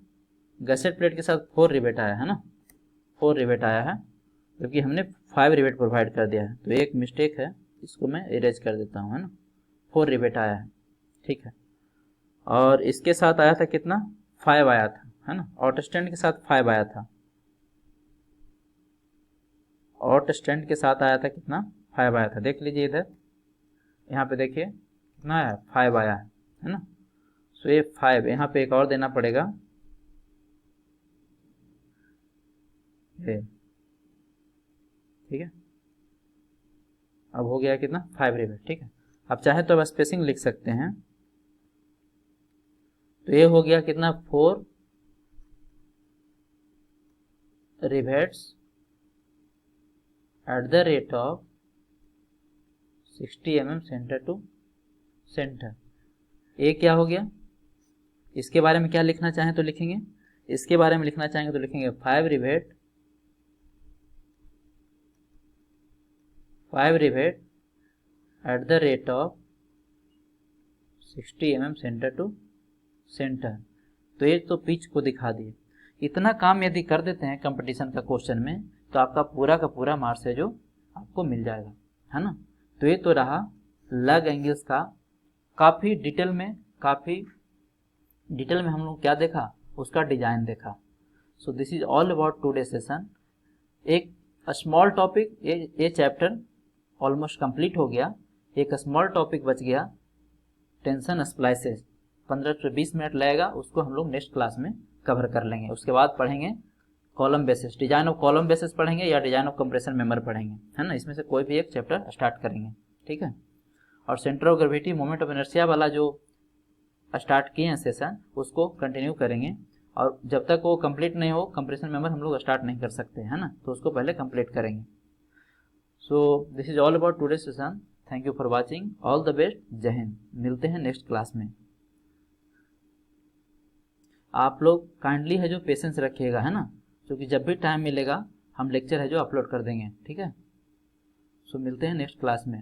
गसेट प्लेट के साथ 4 रिवेट आया है ना? 4 रिवेट आया है, जबकि हमने 5 रिवेट प्रोवाइड कर दिया है। तो एक मिस्टेक है, इसको मैं इरेज कर देता हूँ, है ना? 4 रिवेट आया है, ठीक है। और इसके साथ आया था कितना? 5 आया था, है ना? आउट स्टैंड के साथ 5 आया था। आउट स्टैंड के साथ आया था कितना? 5 आया था। देख लीजिए इधर, यहाँ पे देखिए कितना आया? 5 आया है ना? सो ये 5 यहाँ पे एक और देना पड़ेगा, ये, ठीक है। अब हो गया कितना? 5 रिवेट, ठीक है। अब चाहे तो अब स्पेसिंग लिख सकते हैं। तो ये हो गया कितना? 4 rivets at the rate of 60 mm centre to centre. ये क्या हो गया? इसके बारे में क्या लिखना चाहें तो लिखेंगे? इसके बारे में लिखना चाहेंगे तो लिखेंगे 5 rivet at the rate of 60 mm centre to centre. तो ये तो पिच को दिखा दिए। इतना काम यदि कर देते हैं कंपटीशन का क्वेश्चन में तो आपका पूरा का पूरा मार्क्स है जो आपको मिल जाएगा, है ना। तो ये तो रहा लग एंगल्स का। काफ़ी डिटेल में हम लोग क्या देखा, उसका डिजाइन देखा। So this is all about today session. एक स्मॉल टॉपिक, ये चैप्टर ऑलमोस्ट कंप्लीट हो गया। एक स्मॉल टॉपिक बच गया, टेंशन स्प्लाइसेस। 15 से 20 मिनट लगेगा, उसको हम लोग नेक्स्ट क्लास में कवर कर लेंगे। उसके बाद पढ़ेंगे column basis, design of column basis पढ़ेंगे या डिजाइन ऑफ कंप्रेशन मेंबर पढ़ेंगे, है ना। इसमें से कोई भी एक चैप्टर स्टार्ट करेंगे, ठीक है। और centre of gravity, moment of inertia वाला जो स्टार्ट किए हैं सेशन, उसको कंटिन्यू करेंगे। और जब तक वो कंप्लीट नहीं हो, कंप्रेशन मेंबर हम लोग स्टार्ट नहीं कर सकते, है ना। तो उसको पहले कंप्लीट करेंगे। So this is all about today session. Thank you for watching, all the best, जय हिंद। मिलते हैं नेक्स्ट क्लास में। आप लोग काइंडली है जो पेशेंस रखिएगा, है ना, क्योंकि जब भी टाइम मिलेगा हम लेक्चर है जो अपलोड कर देंगे, ठीक है। सो मिलते हैं नेक्स्ट क्लास में।